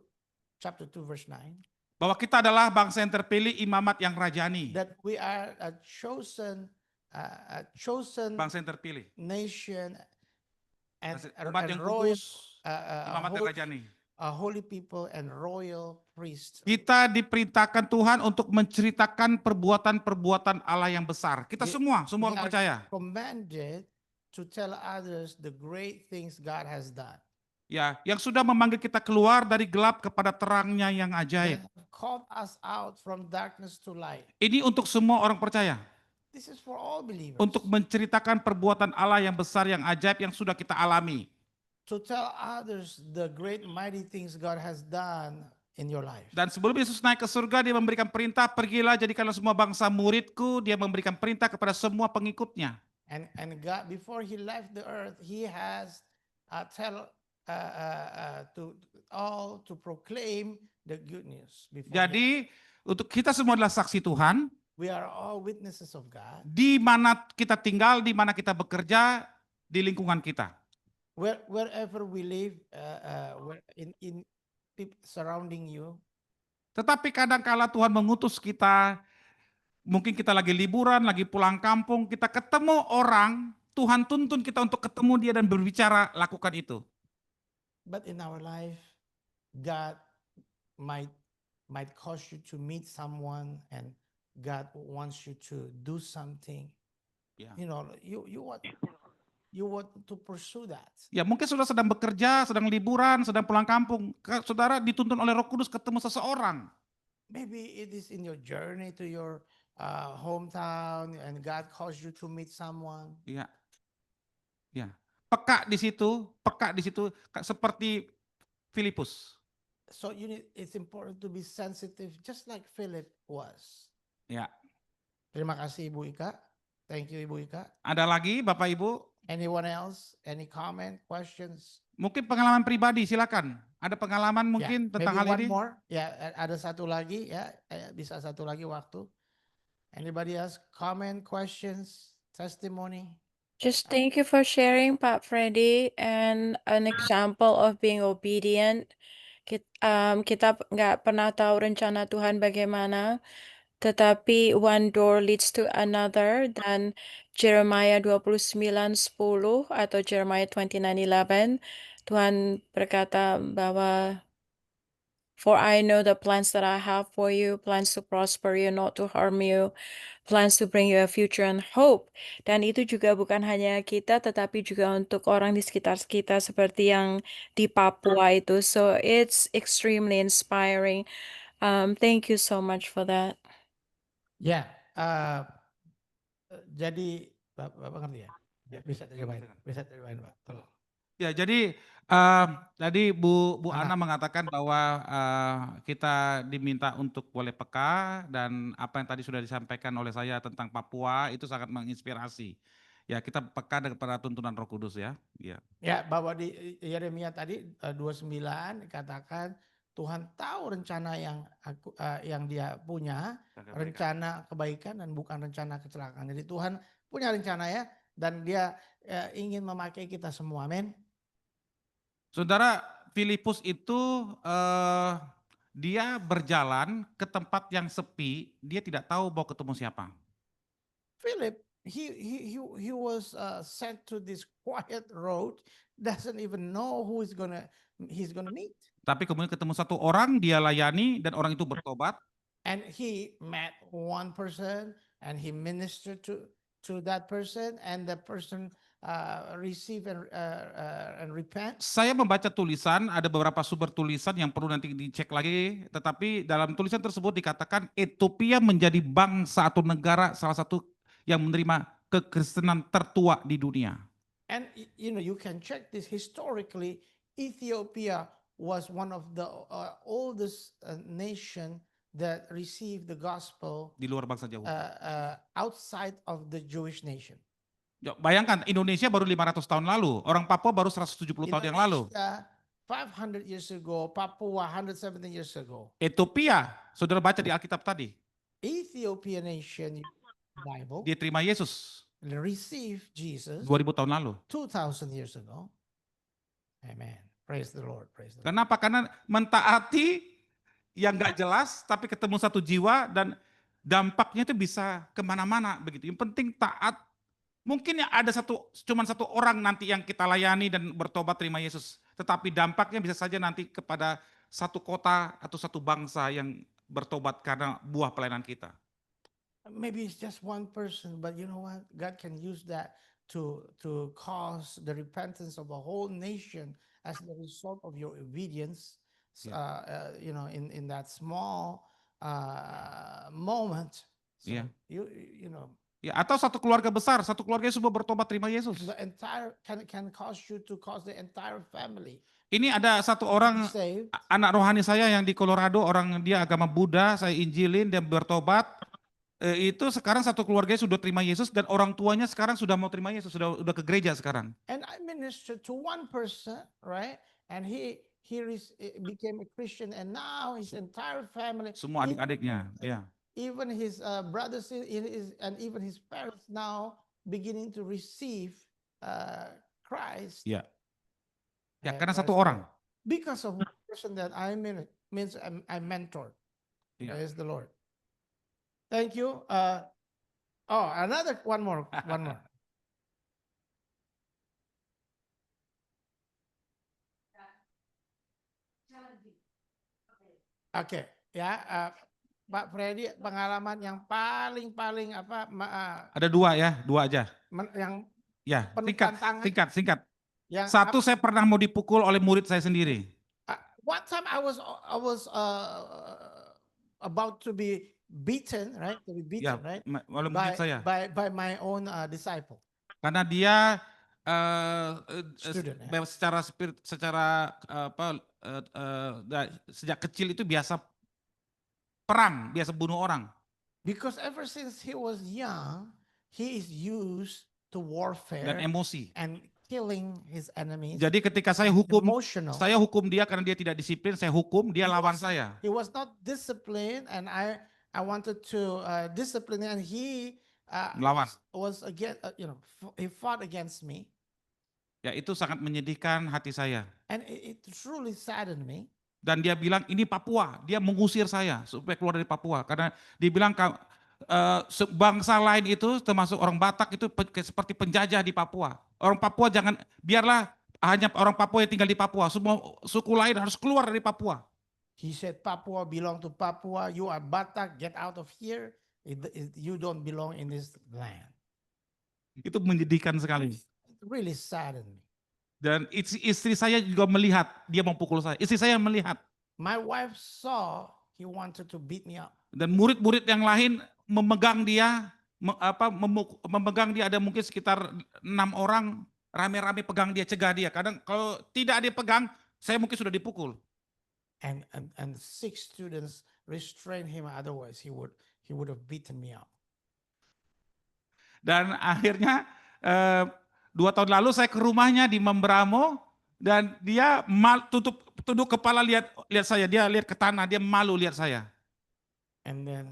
S1: chapter 2, verse 9.
S4: Bahwa kita adalah bangsa yang terpilih, imamat yang rajani.
S1: That we are a chosen
S4: Bangsa yang terpilih.
S1: nation and
S4: Umat yang
S1: royal,
S4: kudus, imamat yang rajani.
S1: a holy people and royal priest.
S4: Kita diperintahkan Tuhan untuk menceritakan perbuatan-perbuatan Allah yang besar. Kita
S1: Ye-
S4: semua
S1: we
S4: orang
S1: are
S4: percaya.
S1: commanded to tell others the great things God has done.
S4: Ya, yang sudah memanggil kita keluar dari gelap kepada terangnya yang
S1: That
S4: ajaib.
S1: have called us out from darkness to light.
S4: Ini untuk semua orang percaya.
S1: This is for all believers.
S4: Untuk menceritakan perbuatan Allah yang besar, yang ajaib, yang sudah kita alami.
S1: To tell others the great mighty things God has done in your life.
S4: Dan sebelum Yesus naik ke surga, dia memberikan perintah, pergilah jadikanlah semua bangsa muridku. Dia memberikan perintah kepada semua pengikutnya.
S1: And God, before he left the earth, he has tell to all to proclaim the good news. Before he-
S4: Jadi untuk kita semua adalah saksi Tuhan,
S1: we are all witnesses of God.
S4: di mana kita tinggal, di mana kita bekerja, di lingkungan kita.
S1: Wherever we live, in people surrounding you,
S4: Tetapi kadangkala Tuhan mengutus kita, mungkin kita lagi liburan, lagi pulang kampung, kita ketemu orang, Tuhan tuntun kita untuk ketemu dia dan berbicara, lakukan itu.
S1: but in our life, God might cause you to meet someone, and God wants you to do something.
S4: Yeah.
S1: You know, you want to pursue that.
S4: Ya mungkin saudara sedang bekerja, sedang liburan, sedang pulang kampung, saudara dituntun oleh Roh Kudus ketemu seseorang.
S1: Maybe it is in your journey to your hometown, and God calls you to meet someone.
S4: Ya, ya, peka di situ, seperti Filipus.
S1: So it's important to be sensitive, just like Philip was.
S4: Ya,
S1: Terima kasih Ibu Ika. Thank you Ibu Ika.
S4: ada lagi Bapak Ibu?
S1: Anyone else? Any comment, questions?
S4: Mungkin pengalaman pribadi, silakan. Ada pengalaman mungkin
S1: Yeah,
S4: tentang
S1: maybe
S4: hal
S1: one
S4: ini?
S1: more. Ya, ada satu lagi ya, bisa satu lagi waktu. Anybody else? Comment, questions, testimony?
S5: Just thank you for sharing, Pak Freddy, and an example of being obedient. Kita nggak pernah tahu rencana Tuhan bagaimana, tetapi one door leads to another, dan Jeremiah 29:10 atau Jeremiah 29:11, Tuhan berkata bahwa For I know the plans that I have for you, plans to prosper you, not to harm you, plans to bring you a future and hope. Dan itu juga bukan hanya kita, tetapi juga untuk orang di sekitar kita seperti yang di Papua itu. So it's extremely inspiring. Thank you so much for that.
S1: Ya, jadi Bapak ngerti ya? Ya, bisa terjemahin Pak. Tolong.
S4: Ya, jadi tadi Bu
S1: Ana.
S4: Ana mengatakan bahwa kita diminta untuk boleh peka, dan apa yang tadi sudah disampaikan oleh saya tentang Papua itu sangat menginspirasi. Ya, kita peka kepada tuntunan Roh Kudus ya. Ya.
S1: Ya, bahwa di Yeremia tadi 29 dikatakan Tuhan tahu rencana yang dia punya, rencana kebaikan dan bukan rencana kecelakaan. Jadi Tuhan punya rencana ya, dan dia ingin memakai kita semua. Amin.
S4: Saudara, Filipus itu dia berjalan ke tempat yang sepi, dia tidak tahu mau ketemu siapa.
S1: Philip, he was sent to this quiet road, doesn't even know who he's gonna meet.
S4: Tapi kemudian ketemu satu orang, dia layani dan orang itu bertobat.
S1: And he met one person and he ministered to that person, and that person receive and repent.
S4: Saya membaca tulisan, ada beberapa sumber tulisan yang perlu nanti dicek lagi, tetapi dalam tulisan tersebut dikatakan Ethiopia menjadi bangsa atau negara salah satu yang menerima kekristenan tertua di dunia.
S1: And you can check this historically. Ethiopia was one of the oldest nation that received the gospel
S4: Di luar bangsa jauh.
S1: outside of the Jewish nation.
S4: Bayangkan Indonesia baru 500 tahun lalu, orang Papua baru 170 tahun yang lalu.
S1: Indonesia, 500 years ago, Papua 170 years ago.
S4: Ethiopia, saudara baca di Alkitab tadi,
S1: Ethiopia nation Bible
S4: dia terima Yesus
S1: received Jesus
S4: 2000 tahun lalu.
S1: 2,000 years ago. Amen. Praise the Lord. Praise the Lord.
S4: Kenapa? Karena mentaati yang nggak jelas, tapi ketemu satu jiwa dan dampaknya itu bisa kemana-mana begitu. Yang penting taat. Mungkin ya ada cuman satu orang nanti yang kita layani dan bertobat terima Yesus. Tetapi dampaknya bisa saja nanti kepada satu kota atau satu bangsa yang bertobat karena buah pelayanan kita.
S1: Maybe it's just one person, but you know what? God can use that to cause the repentance of a whole nation as the result of your obedience. In that small moment. So
S4: Yeah.
S1: you know
S4: Ya, atau satu keluarga besar, satu keluarga semua bertobat terima Yesus.
S1: the entire can cause you to cause the entire family
S4: Ini ada satu
S1: to be
S4: orang
S1: saved.
S4: anak rohani saya yang di Colorado, orang dia agama Buddha, saya injilin, dia bertobat. Itu sekarang satu keluarganya sudah terima Yesus dan orang tuanya sekarang sudah mau terima Yesus, sudah ke gereja sekarang.
S1: And I ministered to one person, right? And he became a Christian, and now his entire family,
S4: Semua adik-adiknya, ya.
S1: even his brothers and even his parents now beginning to receive Christ.
S4: Ya. Ya,
S1: And
S4: karena
S1: praise
S4: satu
S1: the
S4: orang.
S1: Lord. Because of one person that I mentored.
S4: Ya.
S1: Praise the Lord. Thank you. One more. Oke, ya, Pak Freddy, pengalaman yang paling
S4: Ada dua ya, dua aja.
S1: yang
S4: Ya,
S1: penuh
S4: singkat,
S1: tantangan.
S4: singkat.
S1: yang
S4: Satu, saya pernah mau dipukul oleh murid saya sendiri.
S1: one time I was about to be beaten, right? To be
S4: Ya,
S1: beaten, right?
S4: oleh murid saya.
S1: By my own disciple.
S4: Karena dia
S1: Student, ya.
S4: sejak kecil itu biasa perang, biasa bunuh orang.
S1: Because ever since he was young, he is used to
S4: Dan
S1: warfare
S4: emosi.
S1: and killing his enemies.
S4: Jadi ketika saya
S1: and
S4: hukum,
S1: emotional.
S4: saya hukum dia karena dia tidak disiplin, saya hukum, dia lawan saya.
S1: He was not disciplined, and I wanted to discipline him, and he
S4: Melawan.
S1: was again, he fought against me,
S4: Ya, itu sangat menyedihkan hati saya.
S1: and it truly saddened me.
S4: Dan dia bilang ini Papua, dia mengusir saya supaya keluar dari Papua karena dia bilang bangsa lain itu termasuk orang Batak itu seperti penjajah di Papua. Orang Papua biarlah hanya orang Papua yang tinggal di Papua, semua suku lain harus keluar dari Papua.
S1: He said Papua belong to Papua, you are Batak, get out of here. You don't belong in this land.
S4: Itu menyedihkan sekali.
S1: It really saddened me.
S4: Dan istri saya juga melihat dia mau pukul saya. Istri saya melihat.
S1: My wife saw he wanted to beat me up.
S4: Dan murid-murid yang lain memegang dia, memegang dia, ada mungkin sekitar 6 orang rame-rame pegang dia, cegah dia. Kadang kalau tidak dia pegang, saya mungkin sudah dipukul.
S1: And 6 students restrained him, otherwise he would have beaten me up.
S4: Dan akhirnya 2 tahun lalu saya ke rumahnya di Membramo dan dia tunduk kepala lihat saya, dia lihat ke tanah, dia malu lihat saya.
S1: And then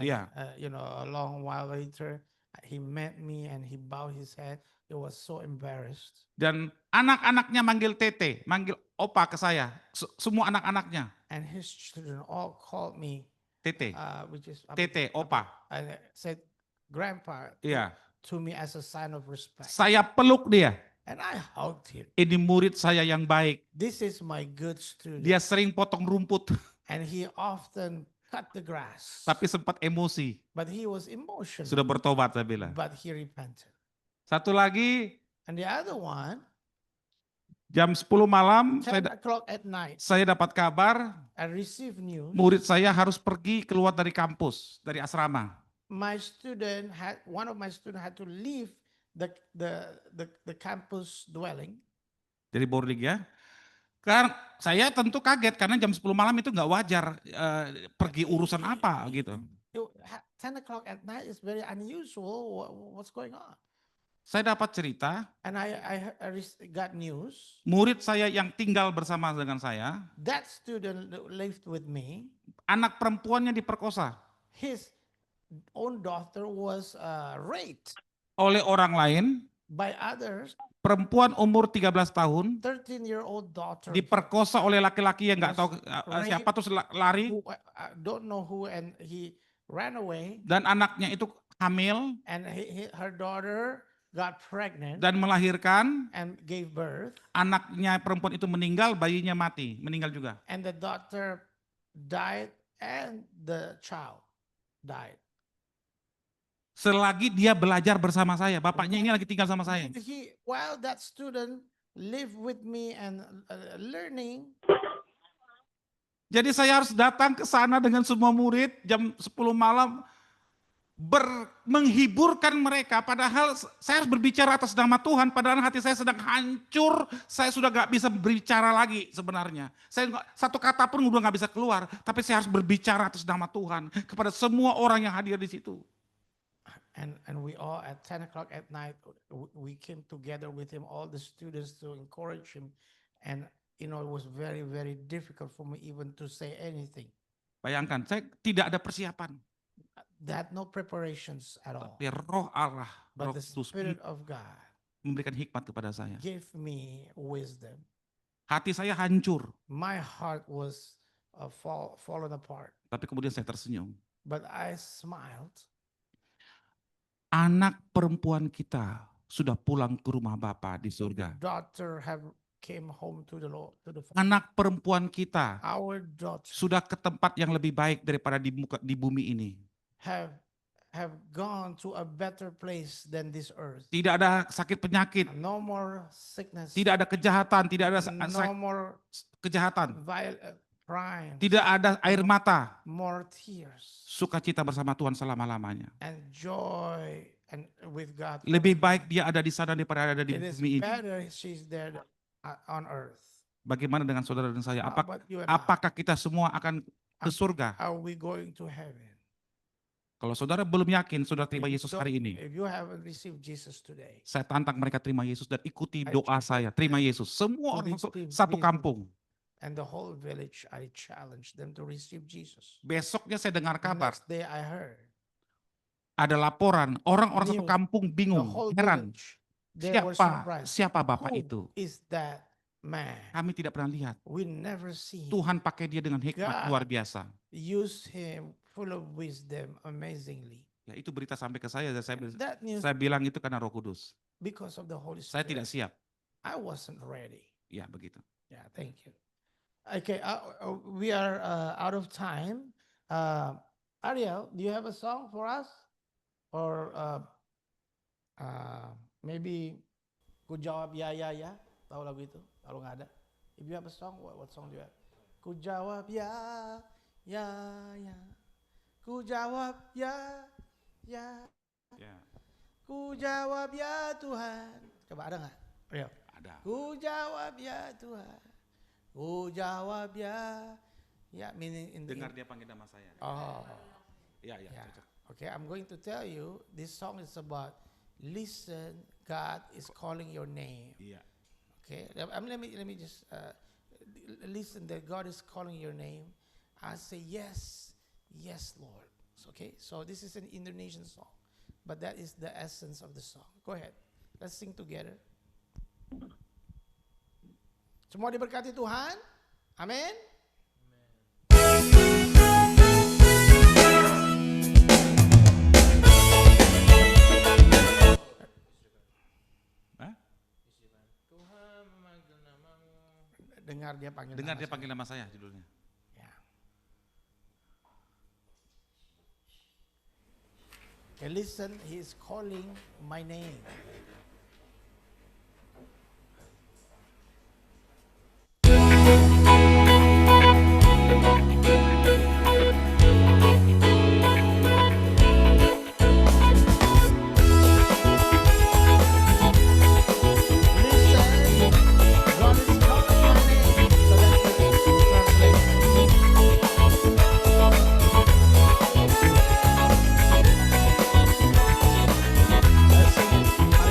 S4: Yeah.
S1: A long while later he met me and he bowed his head. He was so embarrassed.
S4: Dan anak-anaknya manggil Tete, manggil Opa ke saya, semua anak-anaknya.
S1: And his children all called me
S4: Tete,
S1: which is
S4: Tete, Opa.
S1: I said Grandpa
S4: Iya.
S1: to me as a sign of respect.
S4: Saya peluk dia.
S1: And I hugged him.
S4: Ini murid saya yang baik.
S1: This is my good student.
S4: Dia sering potong rumput,
S1: And he often cut the grass.
S4: tapi sempat emosi.
S1: But he was emotional.
S4: Sudah bertobat saya bilang.
S1: But he repented.
S4: Satu lagi,
S1: And the other one,
S4: jam 10 malam
S1: 10 o'clock at night,
S4: saya dapat kabar
S1: I received news.
S4: murid saya harus pergi keluar dari kampus, dari asrama.
S1: One of my students had to leave the campus dwelling.
S4: Dari boarding ya. Karena saya tentu kaget karena jam 10 malam itu nggak wajar pergi urusan apa gitu.
S1: 10 o'clock at night is very unusual. What's going on?
S4: Saya dapat cerita,
S1: And I got news.
S4: murid saya yang tinggal bersama dengan saya,
S1: That student lived with me.
S4: anak perempuannya diperkosa
S1: His own daughter was raped
S4: oleh orang lain,
S1: by others.
S4: perempuan umur 13 tahun,
S1: 13-year-old daughter.
S4: diperkosa oleh laki-laki yang nggak tahu siapa terus lari,
S1: Who, I don't know who, and he ran away.
S4: dan anaknya itu hamil
S1: And her daughter got pregnant
S4: dan melahirkan,
S1: and gave birth.
S4: anaknya perempuan itu meninggal, bayinya mati, meninggal juga.
S1: And the daughter died and the child died.
S4: Selagi dia belajar bersama saya, bapaknya ini lagi tinggal sama saya.
S1: While that student live with me and learning,
S4: Jadi saya harus datang ke sana dengan semua murid jam 10 malam menghiburkan mereka, padahal saya harus berbicara atas nama Tuhan, padahal hati saya sedang hancur, saya sudah gak bisa berbicara lagi sebenarnya. Satu kata pun udah gak bisa keluar, tapi saya harus berbicara atas nama Tuhan kepada semua orang yang hadir di situ.
S1: and we all at 10 o'clock at night, we came together with him, all the students, to encourage him. And it was very, very difficult for me even to say anything.
S4: Bayangkan, saya tidak ada persiapan.
S1: That no preparations at all.
S4: Tapi Roh Allah,
S1: But
S4: Roh
S1: the
S4: Kudus
S1: Spirit of God
S4: memberikan hikmat kepada saya.
S1: gave me wisdom.
S4: Hati saya hancur,
S1: My heart was fallen apart,
S4: tapi kemudian saya tersenyum.
S1: but I smiled.
S4: Anak perempuan kita sudah pulang ke rumah Bapa di surga.
S1: Daughter came home to the Lord, to the Father.
S4: Anak perempuan kita
S1: Our daughter
S4: sudah ke tempat yang lebih baik daripada di bumi ini.
S1: have gone to a better place than this earth.
S4: Tidak ada sakit penyakit,
S1: No more sickness.
S4: tidak ada kejahatan, tidak ada
S1: No more
S4: kejahatan,
S1: crime.
S4: tidak ada air mata.
S1: More tears
S4: Sukacita bersama Tuhan selama-lamanya.
S1: and joy and with God.
S4: Lebih baik dia ada di sana daripada ada di
S1: It is
S4: bumi ini.
S1: better she's there on earth.
S4: Bagaimana dengan saudara dan saya?
S1: How about you and I?
S4: Apakah kita semua akan ke surga?
S1: Are we going to heaven?
S4: Kalau saudara belum yakin, saudara terima
S1: If you
S4: Yesus
S1: don't-
S4: hari ini.
S1: If you haven't received Jesus today,
S4: Saya tantang mereka terima Yesus dan ikuti
S1: I
S4: doa
S1: choose
S4: saya. Terima Yesus. Semua
S1: to
S4: orang
S1: receive
S4: satu
S1: Jesus.
S4: kampung.
S1: and the whole village, I challenge them to receive Jesus.
S4: Besoknya saya dengar
S1: The
S4: kabar.
S1: next day I heard
S4: Ada laporan. Orang-orang satu
S1: News.
S4: kampung
S1: the
S4: bingung.
S1: whole
S4: Heran.
S1: village, they were surprised.
S4: Siapa Bapak
S1: Who
S4: itu?
S1: is that man?
S4: Kami tidak pernah lihat.
S1: We never see him.
S4: Tuhan pakai dia dengan hikmat
S1: God.
S4: luar biasa.
S1: Use him full of wisdom amazingly.
S4: Ya, itu berita sampai ke saya. Dan
S1: That news
S4: saya bilang itu karena Roh Kudus.
S1: because of the Holy
S4: Saya
S1: Spirit.
S4: tidak siap.
S1: I wasn't ready.
S4: Ya, begitu.
S1: Yeah, thank you. Okay, we are out of time. Ariel, do you have a song for us? Or maybe ku jawab ya ya ya, tahu lagu itu? Kalau nggak ada, if you have a song, what song do you have? Ku jawab ya ya ya, ku jawab ya ya,
S4: Ya,
S1: ku jawab ya Tuhan. Coba ada nggak? Ariel?
S4: ada.
S1: Ku jawab ya Tuhan. Ku jawab ya. Ya, meaning in the
S4: Dengar dia panggil nama saya.
S1: Oh.
S4: Ya, ya,
S1: Yeah.
S4: cocok.
S1: Okay, I'm going to tell you this song is about listen, God is calling your name.
S4: Iya.
S1: Okay? Let me just listen that God is calling your name. I say yes. Yes, Lord. Okay? So this is an Indonesian song, but that is the essence of the song. Go ahead. Let's sing together. Semua diberkati Tuhan. Amin.
S4: Hah?
S2: Tuhan memanggil namamu.
S1: Dengar dia panggil.
S4: Dengar
S1: nama
S4: dia
S1: saya.
S4: panggil nama saya judulnya.
S1: Yeah. Okay, listen, he is calling my name. Listen, God is calling my name. So that's the translation. Let's sing it.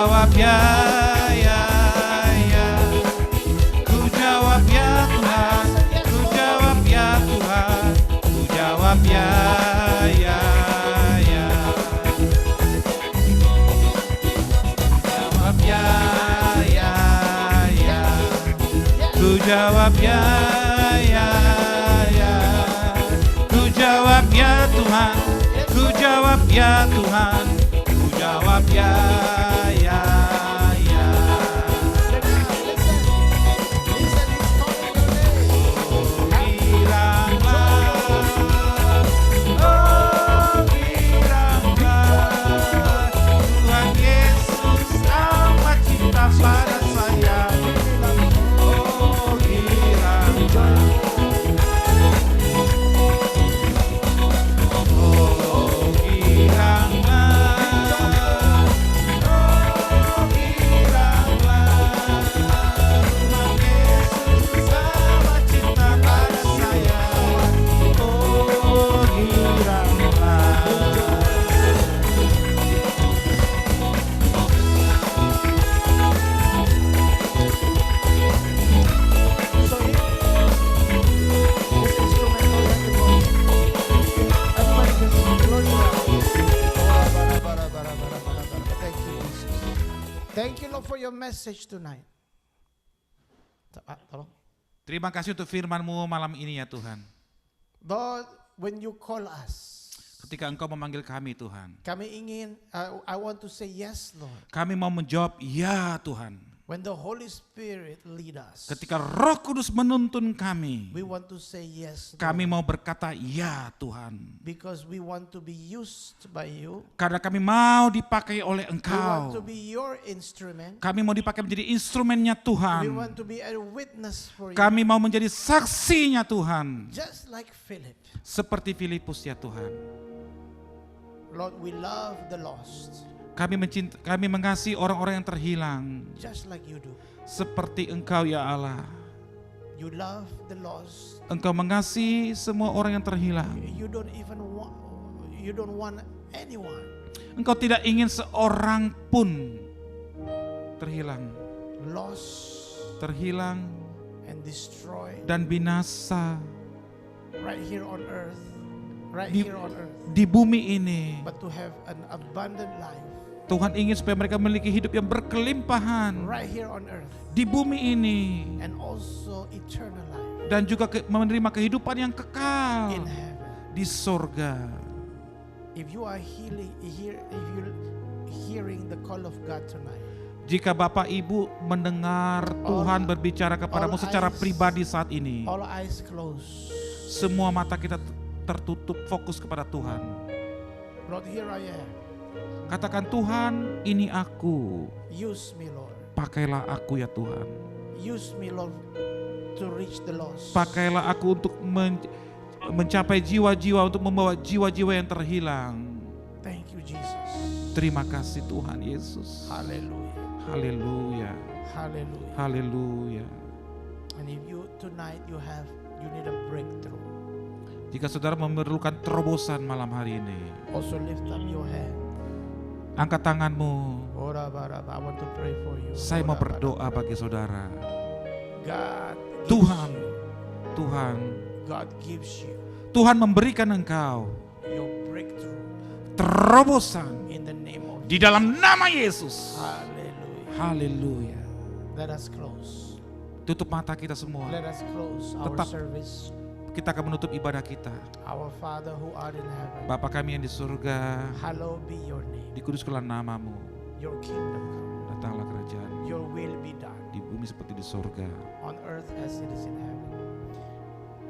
S4: jawab ya, ya, ya. Ku jawab ya Tuhan, ku jawab ya Tuhan, ku jawab ya, ya, ya. Jawab ya, ya, ya. Ku jawab ya, ya, ya. Ku jawab ya Tuhan, ku jawab ya Tuhan, ku jawab ya, ya, ya. Tuhan Yesus amat cinta pada saya. Oh, giranglah. Oh, giranglah. Oh, giranglah. Tuhan Yesus amat cinta pada saya. Oh, giranglah.
S1: So this instrumental at the moment. Everybody just close your eyes. Thank you, Jesus. Thank you, Lord, for your message tonight. Tolong.
S4: Terima kasih untuk firman-Mu malam ini ya Tuhan.
S1: Lord, when you call us,
S4: Ketika Engkau memanggil kami Tuhan,
S1: kami ingin, I want to say yes, Lord.
S4: kami mau menjawab ya Tuhan.
S1: When the Holy Spirit lead us,
S4: Ketika Roh Kudus menuntun kami,
S1: we want to say yes, Lord,
S4: kami mau berkata ya Tuhan.
S1: because we want to be used by you.
S4: Karena kami mau dipakai oleh
S1: We want to
S4: Engkau.
S1: be your instrument.
S4: Kami mau dipakai menjadi instrumennya
S1: We
S4: Tuhan.
S1: want to be a witness for you.
S4: Kami mau menjadi saksinya Tuhan.
S1: Just like Philip.
S4: Seperti Filipus ya Tuhan.
S1: Lord, we love the lost.
S4: Kami mengasihi orang-orang yang terhilang.
S1: Just like you do.
S4: Seperti Engkau ya Allah.
S1: You love the lost.
S4: Engkau mengasihi semua orang yang terhilang.
S1: You don't want anyone
S4: Engkau tidak ingin seorang pun terhilang.
S1: lost
S4: Terhilang
S1: and destroyed
S4: dan binasa
S1: right here on earth. Right
S4: Di-
S1: here on earth.
S4: di bumi ini.
S1: But to have an abundant life
S4: Tuhan ingin supaya mereka memiliki hidup yang berkelimpahan
S1: right here on earth.
S4: di bumi ini.
S1: And also eternal life
S4: Dan juga menerima kehidupan yang kekal
S1: in heaven.
S4: di sorga.
S1: If you are hearing the call of God tonight,
S4: Jika Bapak Ibu mendengar Tuhan berbicara kepadamu
S1: all
S4: secara
S1: eyes-
S4: pribadi saat ini,
S1: all eyes closed.
S4: semua mata kita tertutup fokus kepada Tuhan.
S1: Lord, here I am.
S4: Katakan, Tuhan, ini aku.
S1: Use me, Lord.
S4: Pakailah aku ya Tuhan.
S1: Use me, Lord, to reach the lost.
S4: Pakailah aku untuk mencapai jiwa-jiwa, untuk membawa jiwa-jiwa yang terhilang.
S1: Thank you, Jesus.
S4: Terima kasih Tuhan Yesus.
S1: Hallelujah.
S4: Haleluya.
S1: Hallelujah.
S4: Haleluya.
S1: And if you tonight you need a breakthrough,
S4: Jika saudara memerlukan terobosan malam hari ini,
S1: also lift up your hand.
S4: angkat tanganmu.
S1: Ora baraba. I want to pray for you.
S4: Saya mau
S1: Ora
S4: berdoa
S1: baraba.
S4: bagi saudara.
S1: God gives
S4: Tuhan.
S1: you.
S4: Tuhan,
S1: God gives you
S4: Tuhan memberikan engkau
S1: your breakthrough
S4: terobosan
S1: in the name of
S4: di dalam nama Yesus.
S1: Hallelujah.
S4: Haleluya.
S1: Let us close.
S4: Tutup mata kita semua.
S1: Let us close our
S4: Tetap.
S1: service.
S4: Kita akan menutup ibadah kita.
S1: Our Father who art in heaven,
S4: Bapa kami yang di surga,
S1: hallowed be your name.
S4: dikuduskanlah namamu.
S1: Your kingdom come.
S4: Datanglah kerajaan
S1: Your will be done
S4: di bumi seperti di surga.
S1: on earth as it is in heaven.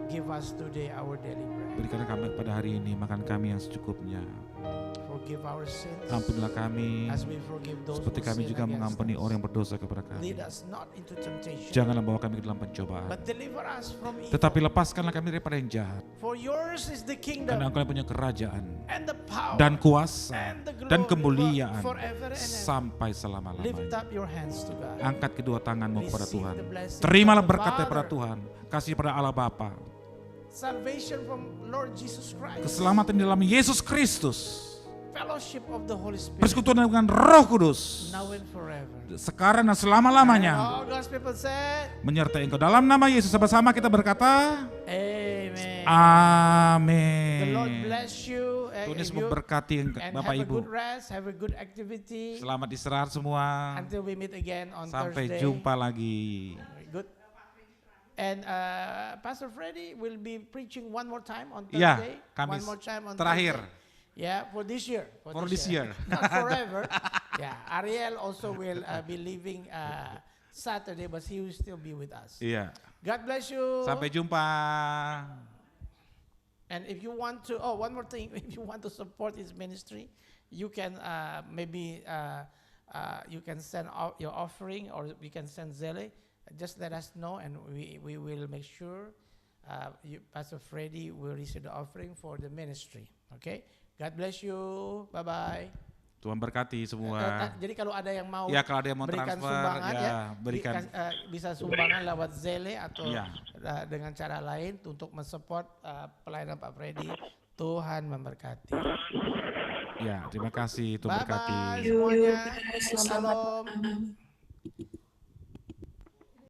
S1: Give us today our daily bread.
S4: Berikanlah kami pada hari ini makan kami yang secukupnya.
S1: Forgive our sins
S4: Ampunilah kami
S1: as we forgive those
S4: seperti
S1: who
S4: kami
S1: sin
S4: juga
S1: against
S4: mengampuni
S1: us.
S4: orang yang berdosa kepada kami.
S1: Lead us not into temptation,
S4: Janganlah bawa kami ke dalam pencobaan,
S1: but deliver us from evil.
S4: tetapi lepaskanlah kami daripada yang jahat.
S1: For yours is the kingdom
S4: Karena Engkau yang punya kerajaan
S1: and the power
S4: dan kuasa
S1: and the glory
S4: dan kemuliaan
S1: forever and ever.
S4: sampai
S1: Lift
S4: selama-lamanya.
S1: up your hands to God.
S4: Angkat kedua tanganmu kepada
S1: Receive
S4: Tuhan.
S1: the blessing
S4: Terimalah
S1: of the
S4: berkat daripada
S1: Father.
S4: Tuhan. Kasih pada Allah Bapa.
S1: Salvation from Lord Jesus Christ.
S4: Keselamatan di dalam Yesus Kristus.
S1: fellowship of the Holy Spirit,
S4: persekutuan dengan Roh Kudus,
S1: now and forever.
S4: sekarang dan
S1: And
S4: selama-lamanya.
S1: all God's people said,
S4: Menyertai Engkau dalam nama Yesus bersama kita berkata,
S1: Amen. The Lord
S4: Amin.
S1: bless you.
S4: Tuhan Yesus
S1: If you-
S4: memberkati
S1: and
S4: Bapak
S1: have a
S4: Ibu.
S1: good rest, have a good activity.
S4: Selamat istirahat semua.
S1: Until we meet again on
S4: Sampai
S1: Thursday.
S4: jumpa lagi.
S1: Good. And Pastor Freddy will be preaching one more time on
S4: Ya,
S1: Thursday.
S4: Kamis
S1: One more time on
S4: terakhir.
S1: Thursday. Yeah, for this year.
S4: For this year.
S1: Not forever. Yeah, Ariel also will be leaving Saturday, but he will still be with us.
S4: Iya.
S1: God bless you.
S4: Sampai jumpa.
S1: And if you want to, one more thing, if you want to support his ministry, you can maybe you can send your offering, or you can send Zelle. Just let us know, and we will make sure Pastor Freddy will receive the offering for the ministry. Okay? God bless you. Bye bye.
S4: Tuhan berkati semua.
S1: Jadi kalau ada yang mau
S4: Ya, kalau ada yang mau
S1: berikan
S4: transfer,
S1: sumbangan
S4: ya, berikan.
S1: bisa sumbangan lewat Zelle atau
S4: Ya.
S1: dengan cara lain untuk mensupport pelayanan Pak Freddy. Tuhan memberkati.
S4: Ya, terima kasih. Tuhan
S1: Bye
S4: berkati.
S1: bye semuanya.
S5: Selamat
S1: Shalom.
S5: malam.